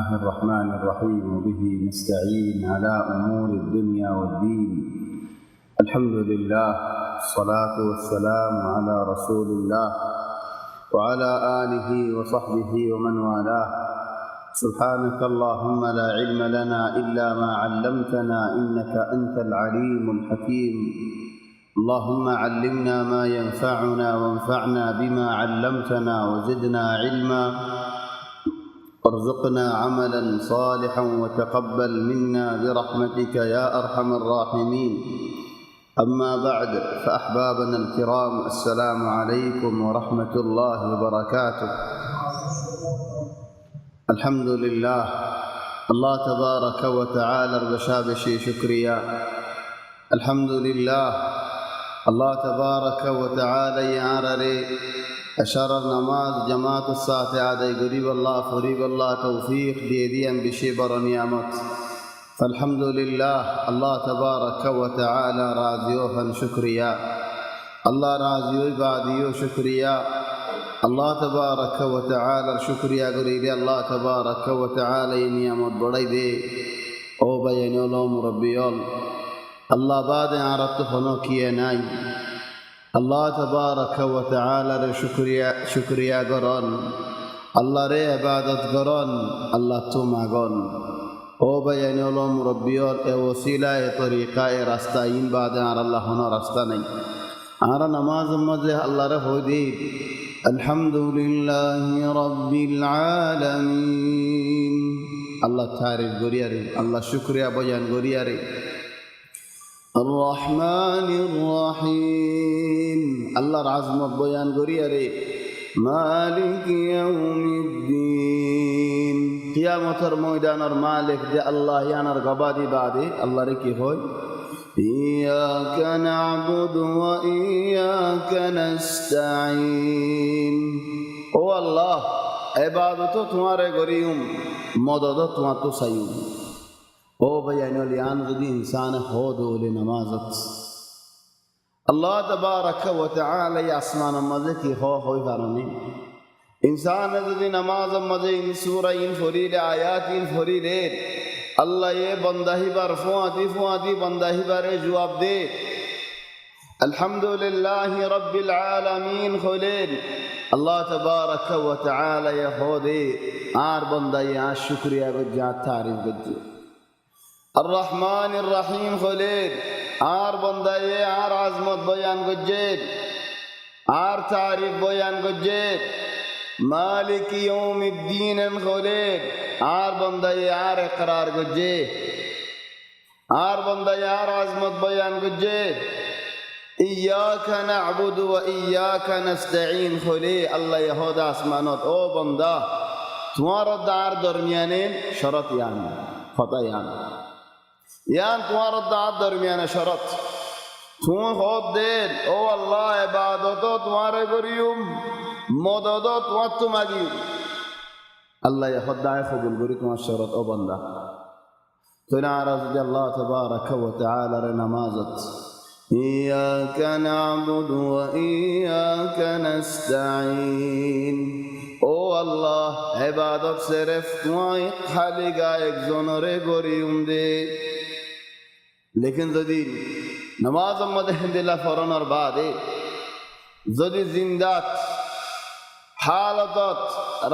الرحمن الرحيم وبه نستعين على أمور الدنيا والدين. الحمد لله والصلاة والسلام على رسول الله وعلى آله وصحبه ومن والاه. سبحانك اللهم لا علم لنا إلا ما علمتنا إنك أنت العليم الحكيم. اللهم علمنا ما ينفعنا وانفعنا بما علمتنا وزدنا علما وارزقنا عملا صالحا وتقبل منا برحمتك يا أرحم الراحمين. أما بعد، فأحبابنا الكرام، السلام عليكم ورحمة الله وبركاته. الحمد لله الله تبارك وتعالى بشابشي شكريا. الحمد لله الله تبارك وتعالى يعرري أشار النماز جماعة الساعة عدي قريب الله فريب الله توفيق ديديا بشبر نعمت. فالحمد لله الله تبارك وتعالى راضيوها شكريا. الله راضيو بعديو شكريا. الله تبارك وتعالى شكريا قريب الله تبارك وتعالى نعمت بڑی دے او بينولو مربيول الله بعد عرضت فنو کیے نائی. الله تبارك وتعالى شكريا قران الله ري عبادت قران الله توما قران او بيان علوم ربيول اي وسيلة طريقة راستين بعد عر الله هنا راستاني عر نماز مزه الله رفو دي. الحمد لله رب العالمين. الله تعرف قرياري الله شكريا بيان قرياري. الرحمن الرحيم الله عظمت بيان قرياري. مالك يوم الدين قيامة الميدان المالك دي الله يانر قبادي بعدي الله ركي خوي. إياك نعبد وإياك نستعين. او الله عبادتو تمہارے گریوم مددو تمہارے تو سیوم. او بیانو لیان غدی انسان خودو لنمازت اللہ تبارک و تعالی اسمان مزے کی خوی فرمی انسان غدی نماز مزے ان سورہ ان فریل آیات ان فریل اللہ یہ بندہی بار فواتی بندہی بار جواب دے. الحمدللہ رب العالمین خلین اللہ تبارک و تعالی خودے آر بندہی آر شکریہ گجا تعریف گجا. الرحمن الرحیم خلید آر بندے آر عظمت بیان گجید آر تعریف بیان گجید. مالک یوم الدین خلید آر بندے آر اقرار گجید آر بندے آر عظمت بیان گجید. ایاک نعبد و ایاک نستعین خلید اللہ یہود آسمانات او بندہ تمہارا دار درمیانین شرط یعنی خطا یان تمہارا دار درمیان شرط تم خود دین او اللہ عبادتو تمہارے گریوم مددو تمہارا تم آگیو اللہ یہ خود دائے قبول گری تمہارا شرط او بندہ تو نعرض دی اللہ تبارک و تعالی نمازت. ایاک نعبد و ایاک نستعین. او اللہ عبادت صرف تمہیں خالی گا ایک زنرے گریوم دے. لیکن যদি নামাজ মধ্যে দিলা ফরানোর বাদে যদি জিন্দাত হালাতত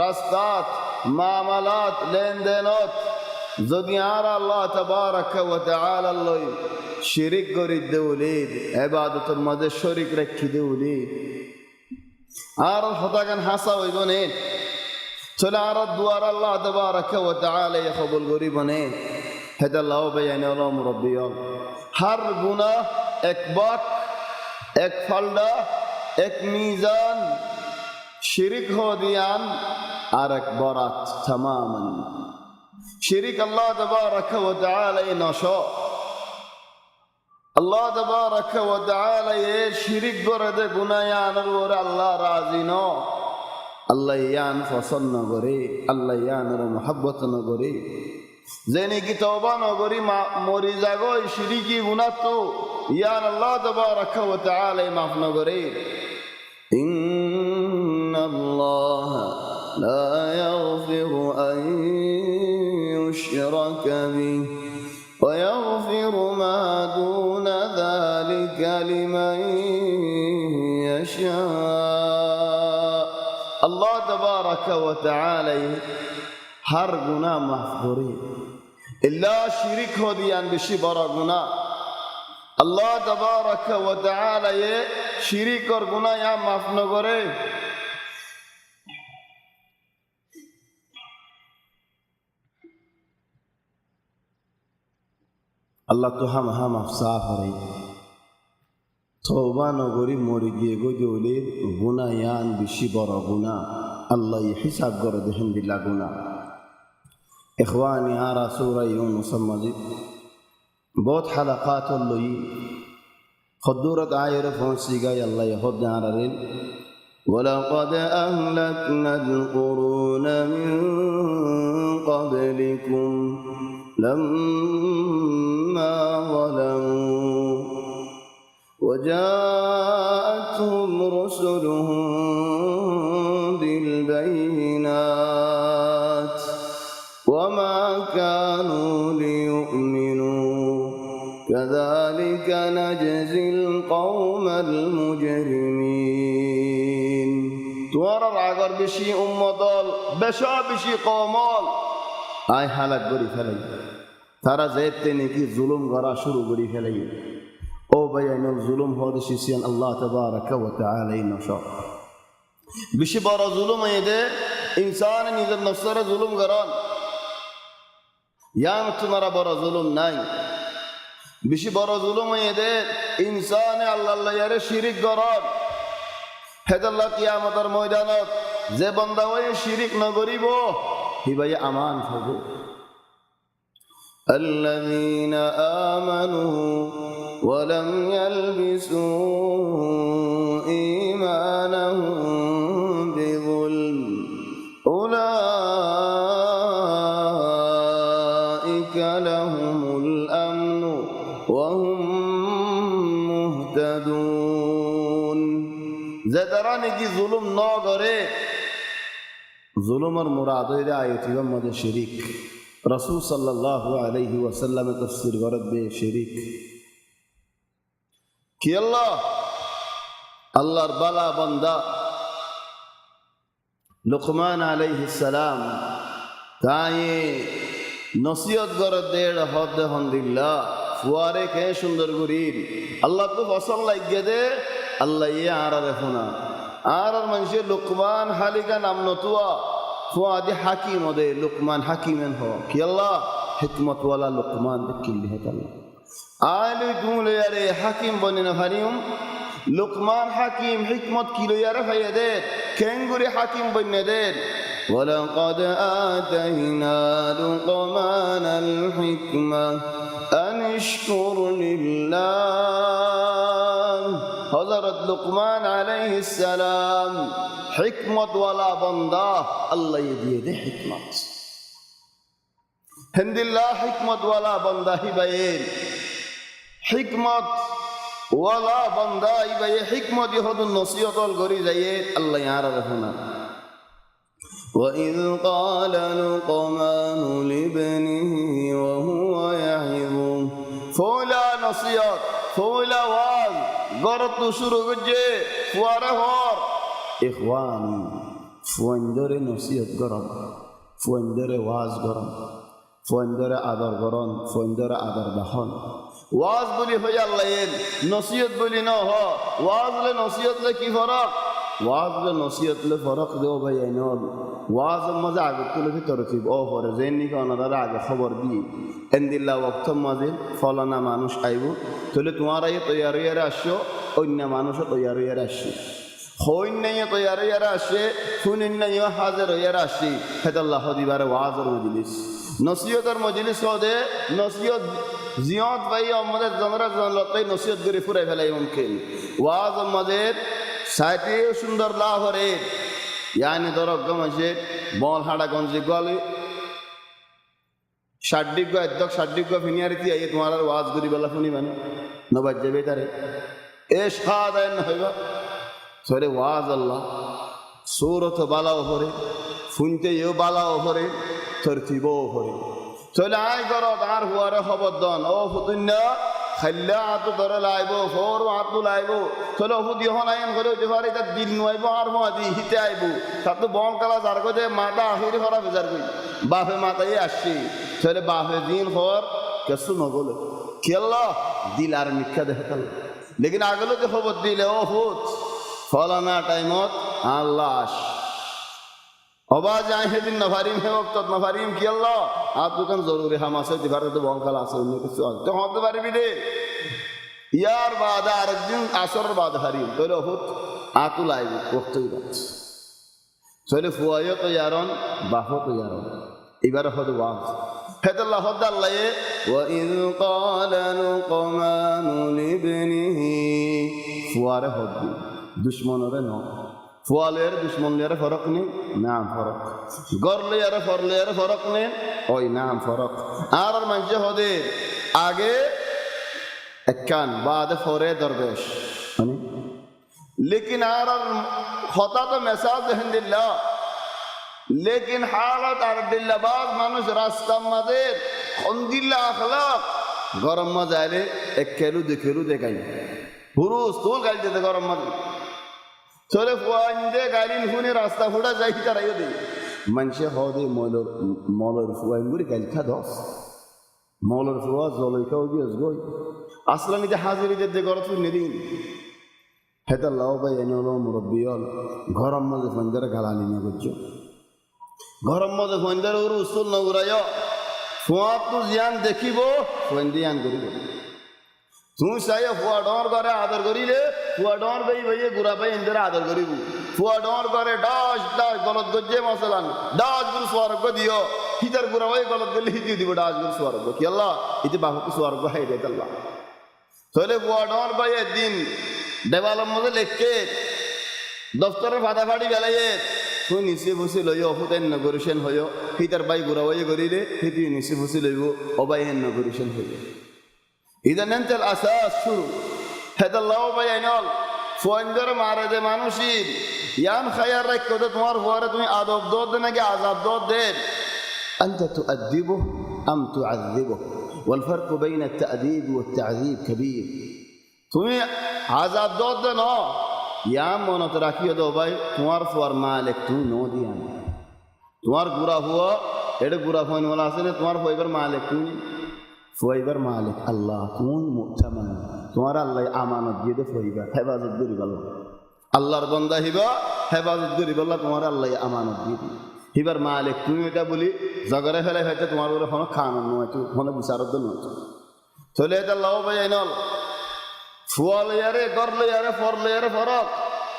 রাস্তাত মামলাত লেনদেনত যদি আর আল্লাহ তাবারক ওয়া তাআলা লই শিরিক করি দেউলি ইবাদতের মধ্যে শরীক রাখি দেউলি আর হতাগান হাসা হইবনে চলে আর দুয়ার আল্লাহ তাবারক ওয়া তাআলা কবুল করি বনে. هذا الله بيان الله مربيان ہر گناہ ایک بات ایک فلدہ ایک میزان شرک ہو دیان اور ایک برات تماما شرک اللہ تبارک و تعالی نشا اللہ تبارک و تعالی شرک گرد گناہ یان ور اللہ راضی نو اللہ یان فصل نہ گری اللہ یان محبت نہ گری زینی کی توبہ نگری موری جاگوی شریکی گناہ تو یان اللہ تبارک و تعالی معاف نگری. ان اللہ لا يغفر ان ذلك لمن يشاء আল্লাহ তাবারাকা ওয়া তাআলা হর গুনাহ মাফ করে ইল্লা শিরক হদিয়ান বেশি বড় গুনাহ আল্লাহ তাবারাকা ওয়া তাআলা শিরকর গুনাহ মাফ ন করে আল্লাহ তো হাম আফসাফ হরে তওবা নগরী মরে গিয়ে গজলে গুনাহ ইয়ান বেশি বড় গুনাহ আল্লাহ হিসাব করে দেখেন দিলা গুনাহ ইখওয়ানি আরা সূরা ইউনূস মাজিদ বহুত হালাকাত লই খদুরত আয়ের ফসি গায় আল্লাহ ইহদ আরারেন ولقد أهلكنا القرون من قبلكم لما ظلموا وجاءتهم رسلهم بالبينات وما كانوا ليؤمنوا كذلك نجزي القوم المجرمين توارا راغر بشي أمدال بشا بشي قومال آي حالك بري فلي ترى زيت نكي ظلم غرا شروع بري فلي او بيان الظلم هذا شيء الله تبارك وتعالى نشاء بشي بارا ظلم يده انسان نيزر نفسر ظلم غران يعني تمہارا بڑا ظلم نہیں বেশি বড় জুলুম এদের ইনসানে আল্লাহ ইয়ারে শিরিক গরন হেদাল্লাহ কিয়ামতের ময়দানত যে বান্দা ওই শিরিক না করিব হি ভাই আমান হবে الذين آمنوا ولم يلبسوا إيمانهم بظلم أولئك لهم الأمن وهم مهتدون زدراني کی ظلم نہ کرے ظلم اور مراد ہے آیت محمد شریک رسول صلی اللہ علیہ وسلم تفسیر ورد بے شریک کہ اللہ بلا بندہ لقمان علیہ السلام تائیں নসিহত করে দেড় হদ হন্দিল্লাহ ফুয়ারে কে সুন্দর গুরির আল্লাহ তো ফসল লাগিয়ে দে আল্লাহ ইয়ে আরারে ফোনা আর মানুষের লুকমান হালিকা নাম নতুয়া ফুয়াদি হাকিম ওদে লুকমান হাকিমেন হ কি আল্লাহ হিকমত ওয়ালা লুকমান দেখিলি হে আল্লাহ আইলু তুলে আরে হাকিম বনিনা হারিম লুকমান হাকিম হিকমত কিলো ইয়ারে ভাইয়া দে কেঙ্গুরি হাকিম বন্নে দে ولقد آتينا لقمان الحكمة أن اشكر لله حضرت لقمان عليه السلام حكمة ولا بندا الله يديه حكمة هند الله حكمة ولا بندا هبين حكمة ولا بندا هبين حكمة يهود النصيحة الغريزة الله يعرفنا وإذ قال لقمان لابنه وهو يعظه فولا نصيحت فولا واز غرط شروع جه فواره إخواني فوندر نصيحت غرام فوندر واز غرام فوندر آدر غرام فوندر آدر دهان واز بولي هو الله ين نصيحت بولي نه هو واز له نصيحت له كي فرق واز له نصيحت له فرق دو بيانول واز مزه আগে তুলে তরতিব ও পরে জেননি কোন দাদা আগে খবর দি এন্দিল্লা ওয়াক্ত মাঝে ফলানা মানুষ আইব তাহলে তোমারা এই তৈয়ার হইয়ারে আসছো অন্য মানুষও তৈয়ার হইয়ারে আসছে হইন্নাইয়ে তৈয়ার হইয়ারে আসে ফুনিন্নাইয়ে হাজার হইয়ারে আসি হেদাল্লাহ দিবারে ওয়াজের মজলিস নসিহতের মজলিস হদে নসিহত জিয়ত ভাই আমাদের জনরা জনলতাই নসিহত করে ফুরাই ফেলাই মুমকিন ওয়াজ আমাদের সাইতে সুন্দর লাহরে यानी दरक गमसे बॉल हाड़ा गंजे गले शाड्डिक को अध्यक्ष शाड्डिक को फिनियारिती आइए तुम्हारा वाज गुरी बल्ला फुनी बने न बच्चे बेतारे एश खादाय न होगा सोरे वाज अल्लाह सूरत बाला ओहरे फुनते यो बाला ओहरे तरतीबो ओहरे चले आय करो तार हुआरे खबरदान ओ फुतुन्ना খাইলা হাত ধরে লাইব ফোর হাত লাইব চলে ওষুধ ইহন আইন করে হতে পারে তার দিন নইব আর মাদি হিতে আইব তার তো বন কালা যার করে মাথা আখিরি খরা বেজার করি বাপে মাথায় আসছি চলে বাপে দিন হর কেসু নগল খেলল দিল আর মিথ্যা দেখাল লেকিন আগলে যে খবর দিলে ওষুধ ফলানা টাইমত আল্লাহ অবা যায় সেদিন নফারিম হে বক্ত নফারিম কি আল্লাহ আর দোকান জরুরি হাম আছে দিবারে তো বঙ্কাল আছে অন্য কিছু আছে তো হতে পারবি রে ইয়ার বাদে আরেকদিন আসর বাদ হারিম তোর ওষুধ আতু লাইব বক্তই যাচ্ছে চলে ফুয়াইও তো ইয়ারন বাহো তো ইয়ারন এবার হদ ওয়াজ হেদাল্লাহ হদাল্লাহ ওয়াইদ ক্বালা লুকমান লিবনিহি ফুয়ারে হদ দুশমনরে ন ফুয়ালের দুশ্মনের ফরক নেই নাম ফরক গরলেয়ার ফরলেয়ার ফরক নেই ওই নাম ফরক আর মানুষ হদে আগে একখান বাদে ফরে দরবেশ মানে লেকিন আর হতা তো মেসাজ হিন্দিল্লাহ লেকিন হালত আর দিল্লাবাদ মানুষ রাস্তার মাঝে খন্দিল্লা আখলাক গরম মাঝে আইলে এক খেলু দেখেলু দেখাই হুরুস তোল গাড়ি যেতে গরম মাঝে চলে ফুয়াইন্দে গাড়ি শুনে রাস্তা ফুটা যাই তারাইও দে মানুষে হদে মলর ফুয়াইন করে গাড়ি খা দশ মলর ফুয়া জলই খাও গিয়ে গই আসলা নিজে হাজিরিদের দে গরত নেদিন হেতা লাও ভাই এনে হলো মুরব্বিয়ল গরম মাঝে ফঞ্জারে গালালি না করছো গরম মাঝে ফঞ্জারে ওর উস্তুল নগুরাইও ফুয়া তো জিয়ান দেখিব ফন্দিয়ান করিব তুই চাই ফুয়া ডর করে আদর করিলে ফুয়া ডর ভাই ভাইয়ে গুড়া ভাই এদের আদর করিব ফুয়া ডর করে ডাস ডাস গলত গজ্জে মশলান ডাস গুরু স্বর্গ দিও হিতার গুড়া ভাই গলত গেলে হিতি দিব ডাস গুরু স্বর্গ কি আল্লাহ ইতি বাহুকে স্বর্গ হাই রে আল্লাহ তাহলে ফুয়া ডর ভাই একদিন দেওয়ালের মধ্যে লেখকে দফতরের ফাটাফাটি বেলাইয়ে তুই নিচে বসে লই অফুত এন নগরিসেন হইও হিতার বাই গুড়া ভাই করিলে হিতি নিচে বসে লইব অবাই এন নগরিসেন হইও ইদান এনতেল আসাস শুরু হেদাল্লাহ ভাই আইনল ফোয়াইন্দর মারে যে মানুষের ইয়ান খায়ার রাখ দে তোমার ফুয়ারে তুমি আদব দোদ দে নাকি আজাব দোদ দে أنت تؤدبه أم تعذبه والفرق بين التأديب والتعذيب كبير তুমি আজাব দোদ দে ন ইয়াম মনত রাখিও দো ভাই তোমার ফুয়ার মালিক তুমি ন দিয়া তোমার গুড়া হুয়া এটা গুড়া ফোন বলা আছে না তোমার ফুয়াইবার মালিক তুমি ফুয়াইবার মালিক আল্লাহ কোন মুতামান তোমার আল্লাহ আমানত দিয়ে দে ফুয়াইবার হেফাজত করিব আল্লাহর বান্দা হিবা হেফাজত করিব তোমার আল্লাহ আমানত দিয়ে দি হিবার মালিক তুমি এটা বলি জগরে ফেলে হয়তো তোমার বলে কোনো খান নয় কোনো বিচারত নয় চলে এটা লাও ভাই আইনল ফুয়া লইয়ারে গর লইয়ারে ফর লইয়ারে ফরক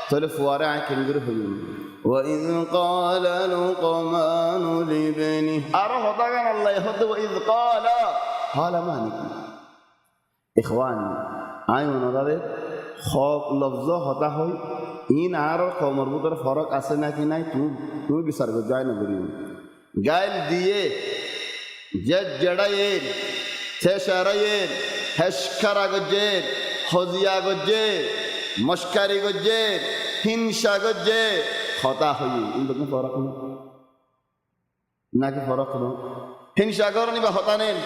চলে ফুয়ারে আয় কেন করে হইল وإذ قال لقمان لابنه أرى هذا الله يهد وإذ قال مالك إخواني আইন ওনারে হক লফজ হতা হই ইন আর কমরবুতর ফরক আছে নাকি নাই তুমি বিচার কর যায় না করি গাইল দিয়ে যে জড়ায়ে শেষারায়ে হেশকারা গজে হজিয়া গজে মস্কারি গজে হিংসা গজে হতা হই ইন বলতে ফরক নেই নাকি ফরক নেই হিংসা করনি বা হতা নেন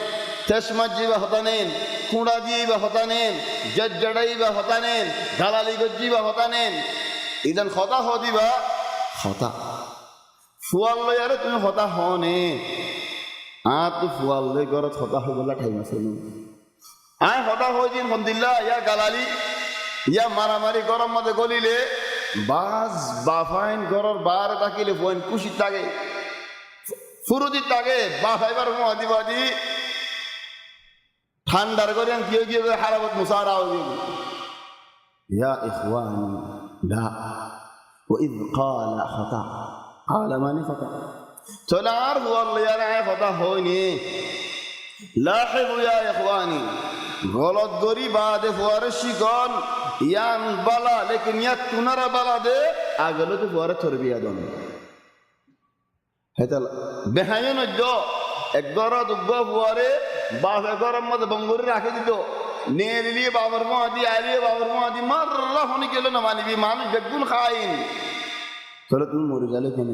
তেসমাজি বা হতা নেন কুঁড়া দিয়ে বা হতা নেন জড়াই বা হতা নেন গালালি গজ্জি বা হতা নেন ইদান হতা হদিবা হতা ফুয়াল লয়ারে তুমি হতা হনে তো ফুয়াল লই ঘরত হতা হই বলা ঠাইম আছে আয় হতা হই দিন হন্দিল্লা ইয়া গালালি ইয়া মারামারি গরম মধ্যে গলিলে বাস বাফাইন গরর বার তাকিলে ফোন খুশি থাকে ফুরুদি থাকে বাফাইবার মহাদিবাদি ঠান্ডার করে গিয়ে গিয়ে হারাবত মুসারা হয়ে يا إخواني لا وإذ قال خطأ قال ماني خطأ تنار هو الله يرعى خطأ هوني لاحظوا يا إخواني غلط غري بعد فوارشي قال يان بلا لكن يتنر بلا ده أغلط فوار تربية دون هذا بهاين الجو একগরা দুগ্গা ফুয়ারে বাপ একগরার মধ্যে বঙ্গুরি রাখে দিত নিয়ে দিলি বাবার মহাদি আলিয়ে বাবার মহাদি মাররা হনি গেল না মানিবি মানুষ বেগুন খাইন তাহলে তুমি মরে গেলে কেন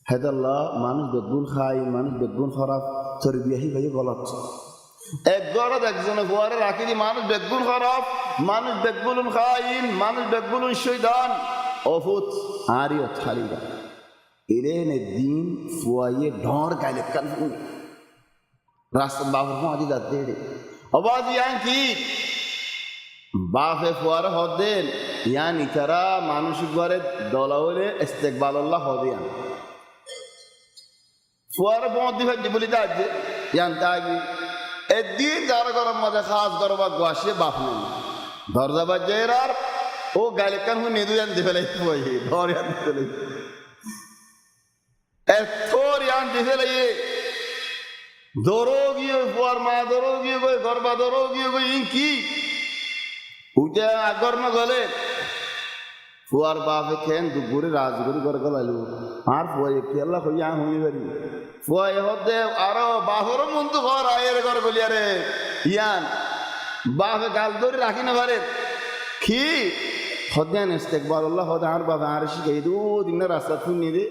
হেদাল্লাহ মানুষ বেগুন খাই মানুষ বেগুন খারাপ তোর বিয়াহি ভাই গলত এক গড়ত একজনে ফুয়ারে রাখি দি মানুষ বেগুন খারাপ, মানুষ বেগুন খাইন, মানুষ বেগুন শৈদান অফুত আরিও ছাড়িবা ইরেনে দিন ফুয়াইয়ে ঢর গাইলে কান রাস্তা বাবুর মাঝি যাতে অবাজি কি বাফে ফুয়ারে হদেন ইয়ান ইতারা মানুষ ঘরে দলা হলে ইস্তেকবাল্লাহ হদিয়ান ফুয়ারে বন্ধ দিবে বলি তাজ ইয়ান তাগি একদিন যারা গরম মজা খাস গরবা গোয়াশে বাপ নেই দরজা বাজের আর ও গাইলে কান হু নেদু ইয়ান দিবে লাই ফুয়াই ধর ইয়ান দিবে লাই এথোর ইয়ান দিবে লাই দরোগিয়ে ফুয়ার মা দরোগিয়ে গই গরবা দরোগিয়ে গই ইনকি উঠে আগর না গলে ফুয়ার বাপে খেন দুপুরে রাজগুরি করে গলাইলো আর ফুয়াই খেলা হইয়া হই পারি ফুয়াই হদে আরো বাহর মন্তু ঘর আয়ের ঘর গলিয়ারে ইয়ান বাপে গাল ধরে রাখি না পারে কি হদেন ইস্তেকবাল্লাহ হদে আর বাবা আর শিখাই দু দিন রাস্তা শুনি দে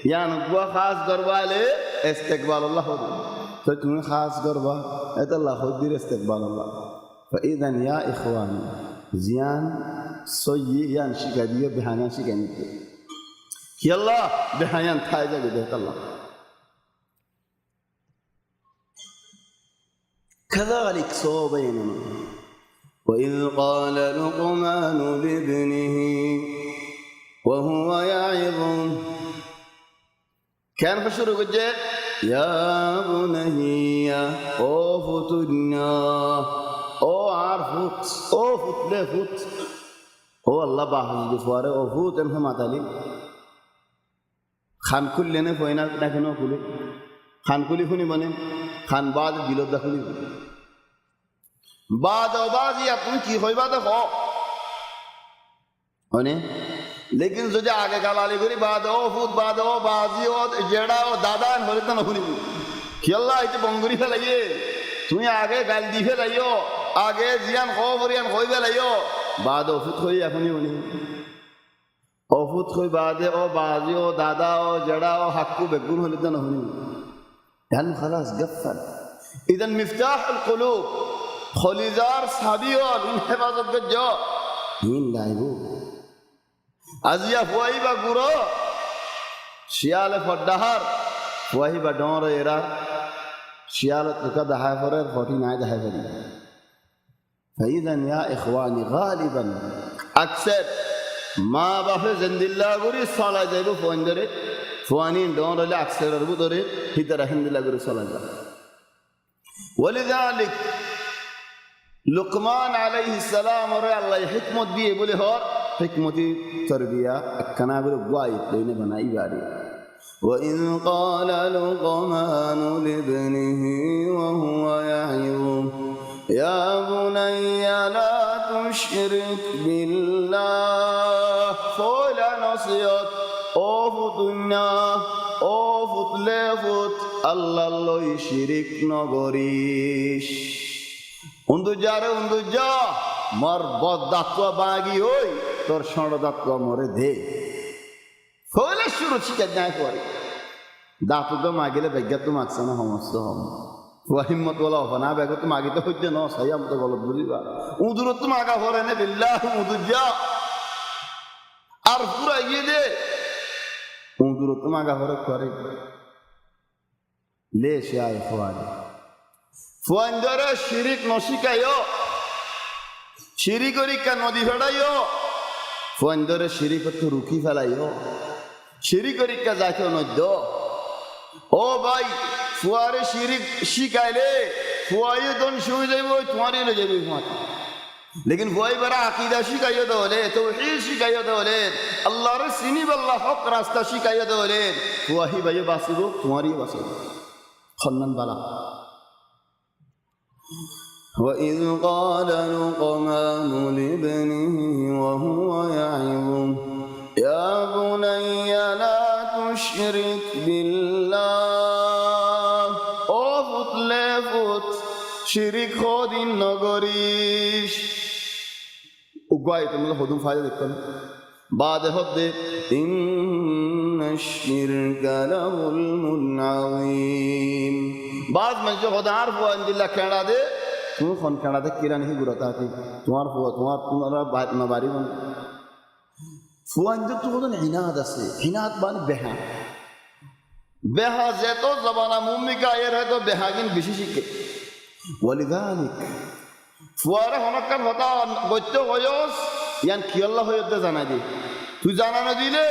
ইয়ান বুয়া খাস গরবালে ইস্তেকবাল্লাহ হদে তো তুমি খাস গরবা এটা আল্লাহ হদির ইস্তেকবাল্লাহ فإذا يا إخواني زيان صيي يان شكادية بحيان شكانية يلا بحيان تايجا قدرت الله كذلك صوبيننا وإذ قال لقمان لابنه وهو يعظه كان بشر قجة يا بني أوفت النار ও আর ফুট ও ফুটলে ফুট ও আল্লাহ বাহাজ ফুয়ারে ও ফুট এমন মাতালি খান খুললে নে ফয়না দেখেন খুলে খান খুলি শুনি মানে খান বাদ বিলত খুলি বাদ বাজি আপনি কি হইবা দেখো মানে লেকিন যদি আগে গালালি করি বাদ ও ফুট বাদ ও বাজি ও জেড়া ও দাদা হলে তো না শুনি কি আল্লাহ এই বঙ্গুরি ফেলাইয়ে তুমি আগে গাল দি ফেলাইও আগে জিয়ান খবরিয়ান হইবে লাইও বাদ ওষুধ হই এখনই উনি ওষুধ হই বাদে ও বাজি ও দাদা ও জড়া ও হাক্কু বেগুন হলে তো না হনি ধ্যান খালাস গফল ইদান মিফতাহ আল কুলুব খলিজার সাবিয়ল ইন হেফাজত গজ হিন লাইবু আজিয়া ফুয়াইবা গুরো শিয়ালে ফড্ডাহার ফুয়াইবা ডর এরা শিয়ালত তুকা দাহায় ফরের ফটি নাই দাহায় ফরি فإذا يا إخواني غالبا أكثر ما بفه زندلا غوري صلاة جايبو فوندره فوانين دون رلي أكثر ربو دره هيتر هندلا غوري صلاة جايبو ولذلك لقمان عليه السلام ورأي الله حكمت بيه بولي هور حكمتي تربية الكنابر قوايد لين بناي باري وإذ قال لقمان لابنه وهو يعظه يا بني لا تشرك بالله فولا نصيت أوفت النار أوفت لفت الله الله يشرك نغريش উন্দু যারে উন্দু যা মর বদাত্বা বাগি ওই তোর ষড়দাত্বা মরে দে ফলে শুরু শিখে যায় করে দাঁতু তো মাগিলে বেজ্ঞা তো মাগছে না সমস্ত হম হিম্মত বলা হবে না বেগ তো মাগি তো হইতে ন সাই আমি তো গলত বুঝিবা উদুরত তো মাগা ভরে নে বিল্লাহ উদুর যা আর পুরা গিয়ে দে উদুরত তো মাগা ভরে করে লে সে আয় ফোয়ারে ফুয়ান্দরে শিরিক নশিকাইও শিরিকরিকা নদী ফেড়াইও ফুয়ান্দরে শিরিক তো রুখি ফেলাইও শিরিকরিকা যাকে নদ্য ও ভাই ফুয়ারে শিরিক শিখাইলে ফুয়াইও দন শুয়ে যাইব তোমারই লে যাইব ফুয়াতে लेकिन ফুয়াই বড় আকীদা শিখাইও দলে তাওহীদ শিখাইও দলে আল্লাহর সিনি আল্লাহ হক রাস্তা শিখাইও দলে ফুয়াহি ভাই বাসিব তোমারই বাসিব খন্নান বালা وإذ قال لقمان لابنه وهو يعظه يا بني لا تشرك بالله أوفت لفت شرك خود النغريش وقاية تمام خدوم فايدة دكتور بعد هبد إن الشرك لظلم عظيم বাজ মানুষ হদার ফুয়ান দিল্লা কেড়া দে তুমি খন কেড়া দে কিরানি গুড়াতা আতি তোমার ফুয়া তোমার বাড়ি মানে ফুয়ান তো কোনো হিনাদ আছে হিনাদ মানে বেহা বেহা যেত জবানা মুমিকা এর হয়তো বেহাগিন বেশি শিখে ওয়ালিদালিক ফুয়ারে হনকার হতা গত্য হয়স ইয়ান কিয়াল্লা হইতে জানাই দি তুই জানানো দিলে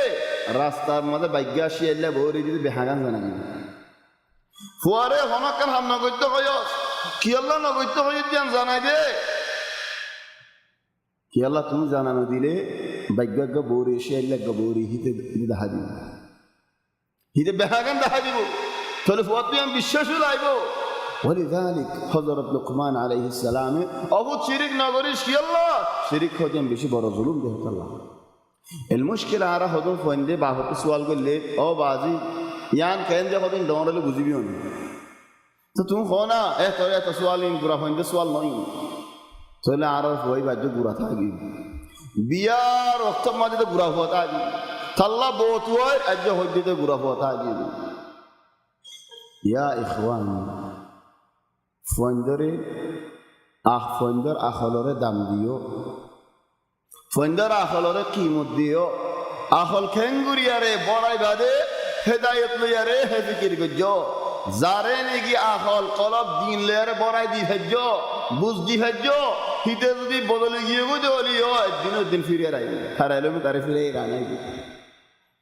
রাস্তার মধ্যে বাইজ্ঞা শিয়াল্লা বৌরি দিদি বেহাগান জানাই দিবি ফুয়ারে হনকার হাম নগত্য হয়স কিয়াল্লা নগত্য হয়ে দিয়ান জানাই দে কিয়াল্লা তুমি জানানো দিলে বাইজ্ঞ বৌরি শিয়াল্লা বৌরি হিতে দেখা দিব হিতে বেহাগান দেখা দিব তাহলে ফুয়া তুই আমি বিশ্বাসও লাইব ولذلك حضرت لقمان عليه السلام أبو شريك نغريش يلا شريك خدين بشي برا ظلم ده الله المشكلة على هذول فندي باهو سوال قل لي أو بازي يان كأن ده خدين دون له بزيبيون تو تم خونا ترى تسوالين برا فندي سوال ناين تلا عارف وही बाजू बुरा था कि बियार वक्त में तो बुरा होता है थल्ला बहुत हुआ है अज्जा हो तो बुरा होता है या इखवान ফন্দরে ফন্দর আখলরে দাম দিও ফন্দর আখলরে কিমত দিও আখল খেঙ্গুরিয়ারে বড়াই বাদে হেদায়ত লইয়ারে হে ফিকির গজ্জ যারে নেকি আখল কলব দিন লইয়ারে বড়াই দি ফেজ্জ বুঝ দি ফেজ্জ হিতে যদি বদলে গিয়ে গো জলি হয় দিন ফিরে রাই হারাইলো আমি তারে ফিরে রানাই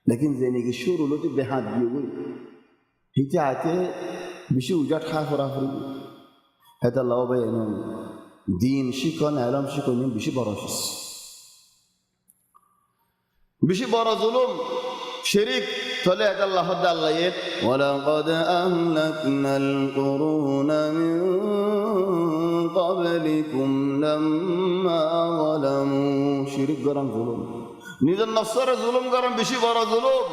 লেকিন যে নেকি শুরু লতি বেহাত দিয়ে গই হিতে আতে বেশি উজাট খা করা করি هذا الله بينهم دين شيكون علم شيكون بشي براشس بشي برا ظلم شريك تولي هذا الله هذا الله يد ولقد أهلكنا القرون من قبلكم لما ظلموا شريك قرن ظلم نيذا النصر ظلم قرن بشي برا ظلم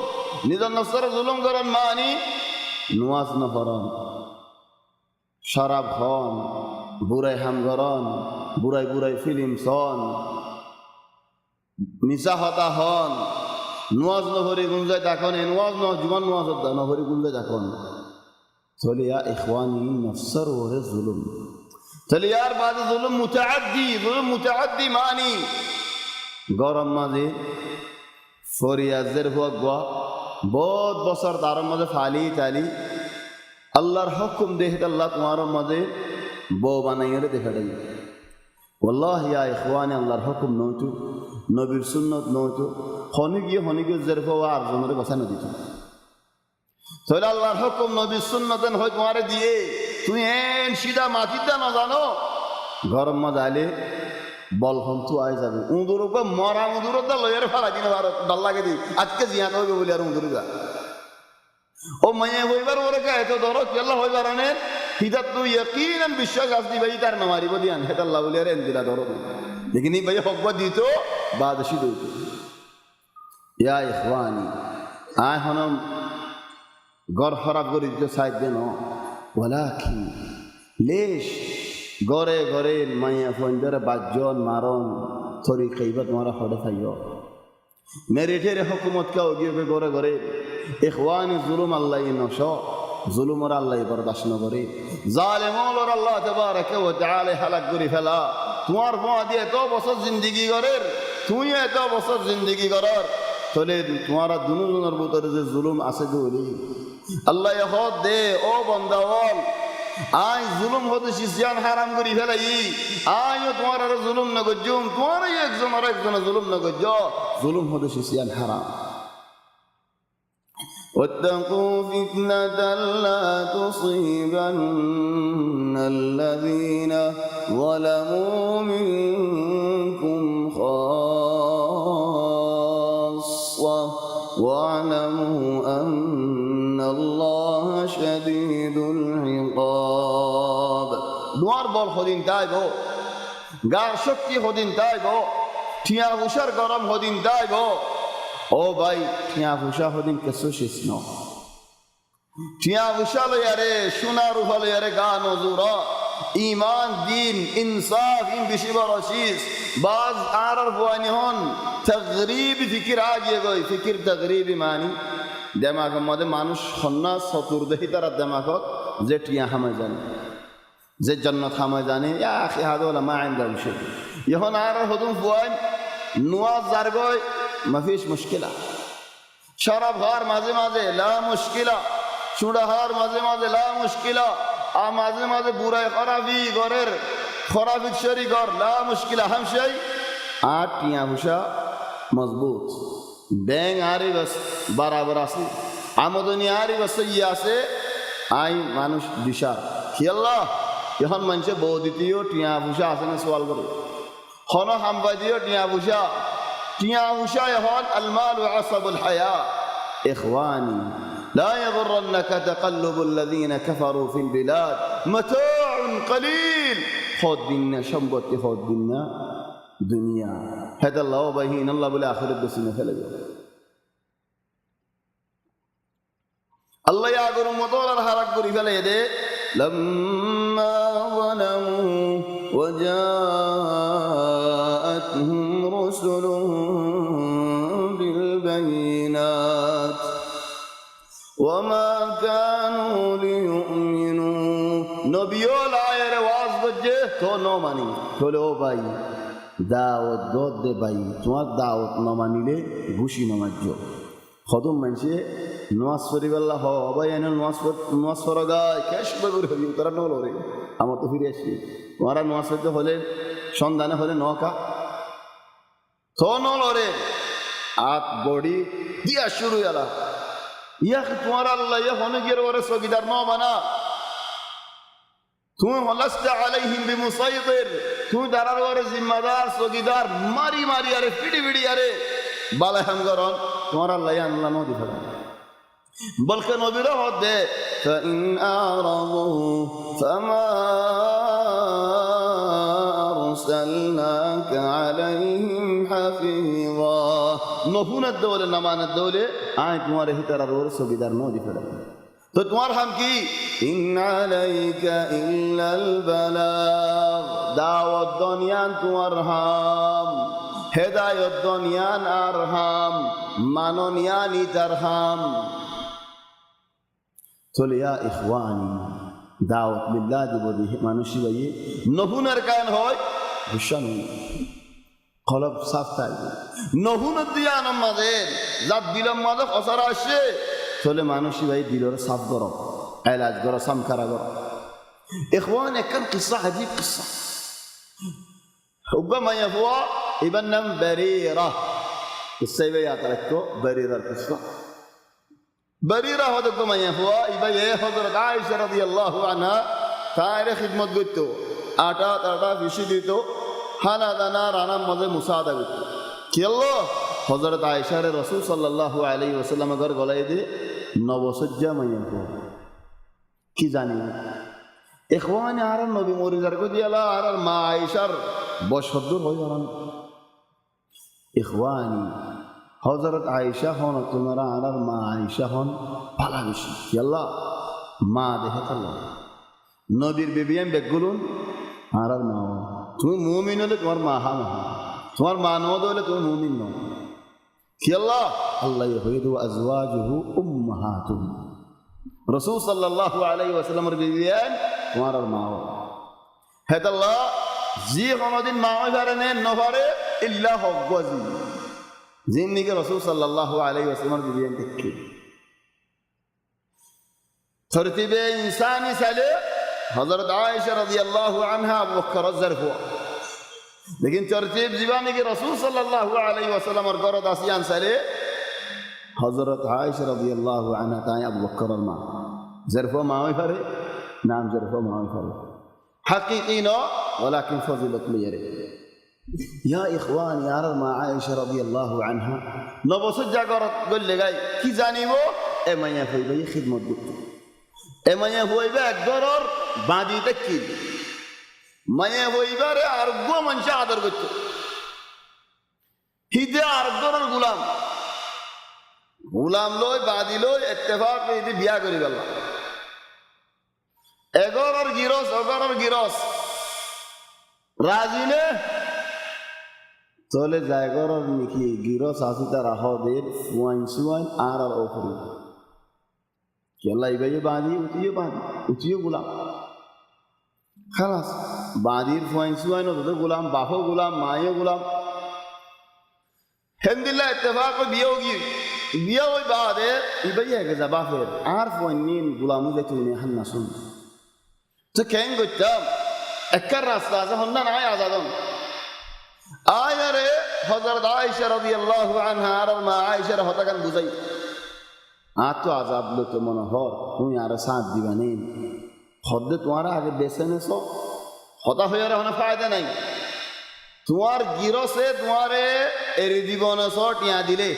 نيذا النصر ظلم قرن ماني نواز نفران শরাব হন বুড়াই হামগরন বুড়াই বুড়াই ফিল্ম সন নিশা হতা হন নোয়াজ নহরি গুঞ্জাই দেখুন নোয়াজ ন জীবন নোয়াজ নহরি গুঞ্জাই দেখুন তাহলে ইয়া ইখওয়ানি নফসর ওরে জুলুম তাহলে ইয়ার বাদে জুলুম মুতাআদ্দি মানি গরম মাঝে ফরিয়াজের হুয়া বহুত বছর তার মাঝে ফালি তালি আল্লাহর হুকুম দেখে আল্লাহ তোমার মাঝে বউ বানাইয়ে দেখা দেয় ওয়াল্লাহি ইয়া ইখওয়ানি আল্লাহর হুকুম নয়তো নবীর সুন্নত নয়তো হনিগিয়ে জেরফ আর জনরে বসা না দিত তাহলে আল্লাহর হুকুম নবীর সুন্নতেন হয় তোমারে দিয়ে তুই এন সিধা মাটিটা না জানো গরম মাঝে আইলে বল হন্তু আই যাবে উঁদুর মরা উঁদুর লইয়ারে ফালা দিন ডাল লাগে দি আজকে জিয়া হইবে বলে আর উঁদুর যা ও মাইয়া হইবার ওরে কে এত ধরো কেল্লা হইবার আনে হিদাত তুই ইয়াকিনান বিশ্বাস আসদি ভাই তার না মারিব দিয়ান হেতা আল্লাহ বলে রে দিলা ধরো লেকিন ভাই হকবা দিত বাদশি দিত ইয়া ইখওয়ানি আয় হনম গর খরাব করে দিতে সাইড দেন ওয়ালাকিন লেশ গরে গরে মাইয়া ফন্দরে বাজন মারন থরি খাইবা তোমার হড়ে খাইও মেরিটের হুকুমত কা ওগিয়ে গরে গরে ইখওয়ানি জুলুম আল্লাহ নশ জুলুম ওর আল্লাহ বরদাস্ত না করে জালেমল ওর আল্লাহ তাবারাকা ওয়া তাআলা হালাক করে ফেলা তোমার বউ দিয়ে এত বছর জিন্দেগি করের তুই এত বছর জিন্দেগি করার তাহলে তোমারা দুজনের ভিতরে যে জুলুম আছে বলি আল্লাহ হদ দে ও বান্দাওয়াল আই জুলুম হতে সিয়ান হারাম করি ফেলাই আইও তোমার আর জুলুম না গজ্জুম তোমার একজন আর একজন জুলুম না গজ্জ জুলুম হতে সিয়ান হারাম واتقوا فتنة لا تصيبن الذين ظلموا منكم خاصة واعلموا أن الله شديد العقاب دوار بول خودين تايبو غار شكتي خودين تايبو تيا وشر گرم خودين تايبو ও ভাই টিয়া ফুসা হদিন কেসো শেষ ন টিয়া ফুসা লয়ারে সোনা রূপা লয়ারে গা নজুরা ইমান দিন ইনসাফ ইন বেশি বরশিস বাজ আর বুয়ানি হন তাগরিব ফিকির আগিয়ে গই ফিকির তাগরিব মানি দেমাগ মধ্যে মানুষ সন্ন্যাস চতুর্দেহি তারা দেমাগত যে টিয়া হামায় জানে যে জান্নাত হামায় জানে ইয়া আখি হাদা ওলা মা ইনদা বিশাই এখন আর হদুম ফুয়াই নুয়া জারগয় মাফিস মুশকিলা শরাব ঘর মাঝে মাঝে লা মুশকিলা চুড়া হওয়ার মাঝে মাঝে লা মুশকিলা আর মাঝে মাঝে বুড়াই খরাবি ঘরের খরাবি শরী ঘর লা মুশকিলা হামশাই আর টিয়া হুসা মজবুত ব্যাং আরি বাস বরাবর আছে আমদনি আরি বাস ইয়ে আছে আই মানুষ দিশা কি আল্লাহ এখন মানুষে বউ দ্বিতীয় টিয়া হুসা আছে না সওয়াল করে হন হাম্বা দিও টিয়া হুসা এখন আল মাল ওয়া আসবাল হায়া ইখওয়ানি لا يغرنك تقلب الذين كفروا في البلاد متاع قليل خذ بنا شنبت خذ بنا دنيا هذا الله بهين الله بالآخرة بسنة فلجوا الله يعقر مطول الحرق بري فليده لما ظلموا وجاءتهم رسلهم بالبينات وما كانوا ليؤمنوا نبيو الآية رواز بجه تو نو ماني تولو باي دعوت دود دے باي تمہار دعوت نو ماني لے گوشی نمجو خدوم منشي نواز فري والله هو باي انا نواز فرغا كاش بغور هي ترى نو لوري اما تو فيري আসি তোমারা নওয়াজ পড়তে হলে সন্ধানে হলে নকা তো নো লরে আত বডি দিয়া শুরু হলা ইয়া তোমার আল্লাহ ইয়া হনে গিয়ে ওরে সগিদার ন বানা তুমি হলাস্তা আলাইহিম বিমুসাইতির তুমি দারার ওরে জিম্মাদার সগিদার মারি মারি আরে পিডি পিডি আরে বালা হাম করন তোমার আল্লাহ ইয়া আল্লাহ ন দিফা বলকে নবীরা হদ দে ফাইন আরাদু ফামা আরসালনাকা আলাইহিম হাফিযা নফুনাত দৌলে নামানাত দৌলে আয় তোমার হিতারার ওর সবিদার ন দিফা তো তোমার হাম কি ইন আলাইকা ইল্লাল বালাগ দাওয়াত দুনিয়ান তোমার হাম হেদায়েত দুনিয়ান আর হাম মাননিয়ানি তার হাম চলে ইয়া ইখওয়ানি দাওয়াত বিল্লাহ দিবদি মানুষই ভাই নফুনার কারণ হয় ভীষণ কলব সাফ থাকবে নহুনত দিয়া নামাজে জাত দিলাম মাঝে খসারা আসে চলে মানুষই ভাই দিলর সাফ করো এলাজ করো সামখারা করো ইখওয়ান একখান কিসা আজীব কিসা ربما يفوى ابن بريرة السيبة ياتركو بريرة القصة بريرة هذا كما يفوى ابن حضرت عائشة رضي الله عنها تاير خدمت قلتو آتا فيشي ديتو حالا دانا رانا مزه مساعدة قلتو كي الله حضرت عائشة رسول صلى الله عليه وسلم اگر گلائے دے نوسجہ ما يفوى কি জানি ইখওয়ানি আরার নবী মরিজার কো দিয়ালা আরার মা আয়েশার বশদ্দুর হই জানান ইখওয়ানি হযরত আয়েশা হন তোমরা আরার মা আয়েশা হন পালা বেশি কি আল্লাহ মা দেখে আল্লাহ নবীর বিবি আমি বেগুলুন আরার মা তুমি মুমিন হলে তোমার মা হা না তোমার মা ন হলে তুমি মুমিন নও কি আল্লাহ আল্লাহ ইয়াহিদু আজওয়াজুহু উম্মাহাতুহুম রাসূল সাল্লাল্লাহু আলাইহি ওয়াসাল্লামের বিবিয়ান তোমার মা হেদাল্লাহ জি কোনদিন মা হইবারে নে নভারে ইল্লা হগজি জিন্দিকে রাসূল সাল্লাল্লাহু আলাইহি ওয়াসাল্লামের বিবিয়ান দেখি তরতিবে ইনসানি সালে হযরত আয়েশা রাদিয়াল্লাহু আনহা আবু বকর যরফু लेकिन तरतीब जीवानी के रसूल सल्लल्लाहु अलैहि वसल्लम और गरद आसियान साले हजरत आयशा रदियल्लाहु अन्हा ताई अबू बकर मा जरफो मावे फरे नाम जरफो मावे फरे हकीकी नो वलाकिन फजिलत लियरे या इखवान यार मा आयशा रदियल्लाहु अन्हा नबस जागरत गल लगाई की जानिबो ए माया हইবে খিদমত করতে এ মায়া হইবে এক দরর বাঁধি দেখি মায়া হইবারে আর গো মানুষ আদর করতে হিদে আর দরর গুলাম লই বাদি লই ইত্তেফাক এদি বিয়া করি গেল এগরর গিরস রাজি নে চলে যায় গরর নিকি গিরস আসি তার আহদের ওয়াইন সুয়াইন আর ওফরি আল্লাহ ইবাইয়ে বাঁধি উঠিও গোলাম খালাস বাঁধির ফুয়াইন তো গোলাম বাপও গোলাম মায়েও গোলাম হেমদিল্লা ইত্তেফাক বিয়ে ওই বাদে ইবাইয়ে গেছে বাপের আর ফুয়াইন গোলামু যে তুমি হান্না শুন তো কেন করতাম একবার রাস্তা আছে হন্না নাই আজাদন আয়ারে হযরত আয়েশা রাদিয়াল্লাহু আনহা আর মা আয়েশার হতাকান বুঝাই আর তো আজাব লোকে মনে হর তুমি আর সাথ দিবা নেই হদ্দে তোমার আগে বেছে নেছো হতা হয়ে আর ফায়দা নাই তোমার গিরসে তোমারে এরি জীবন টিয়া দিলে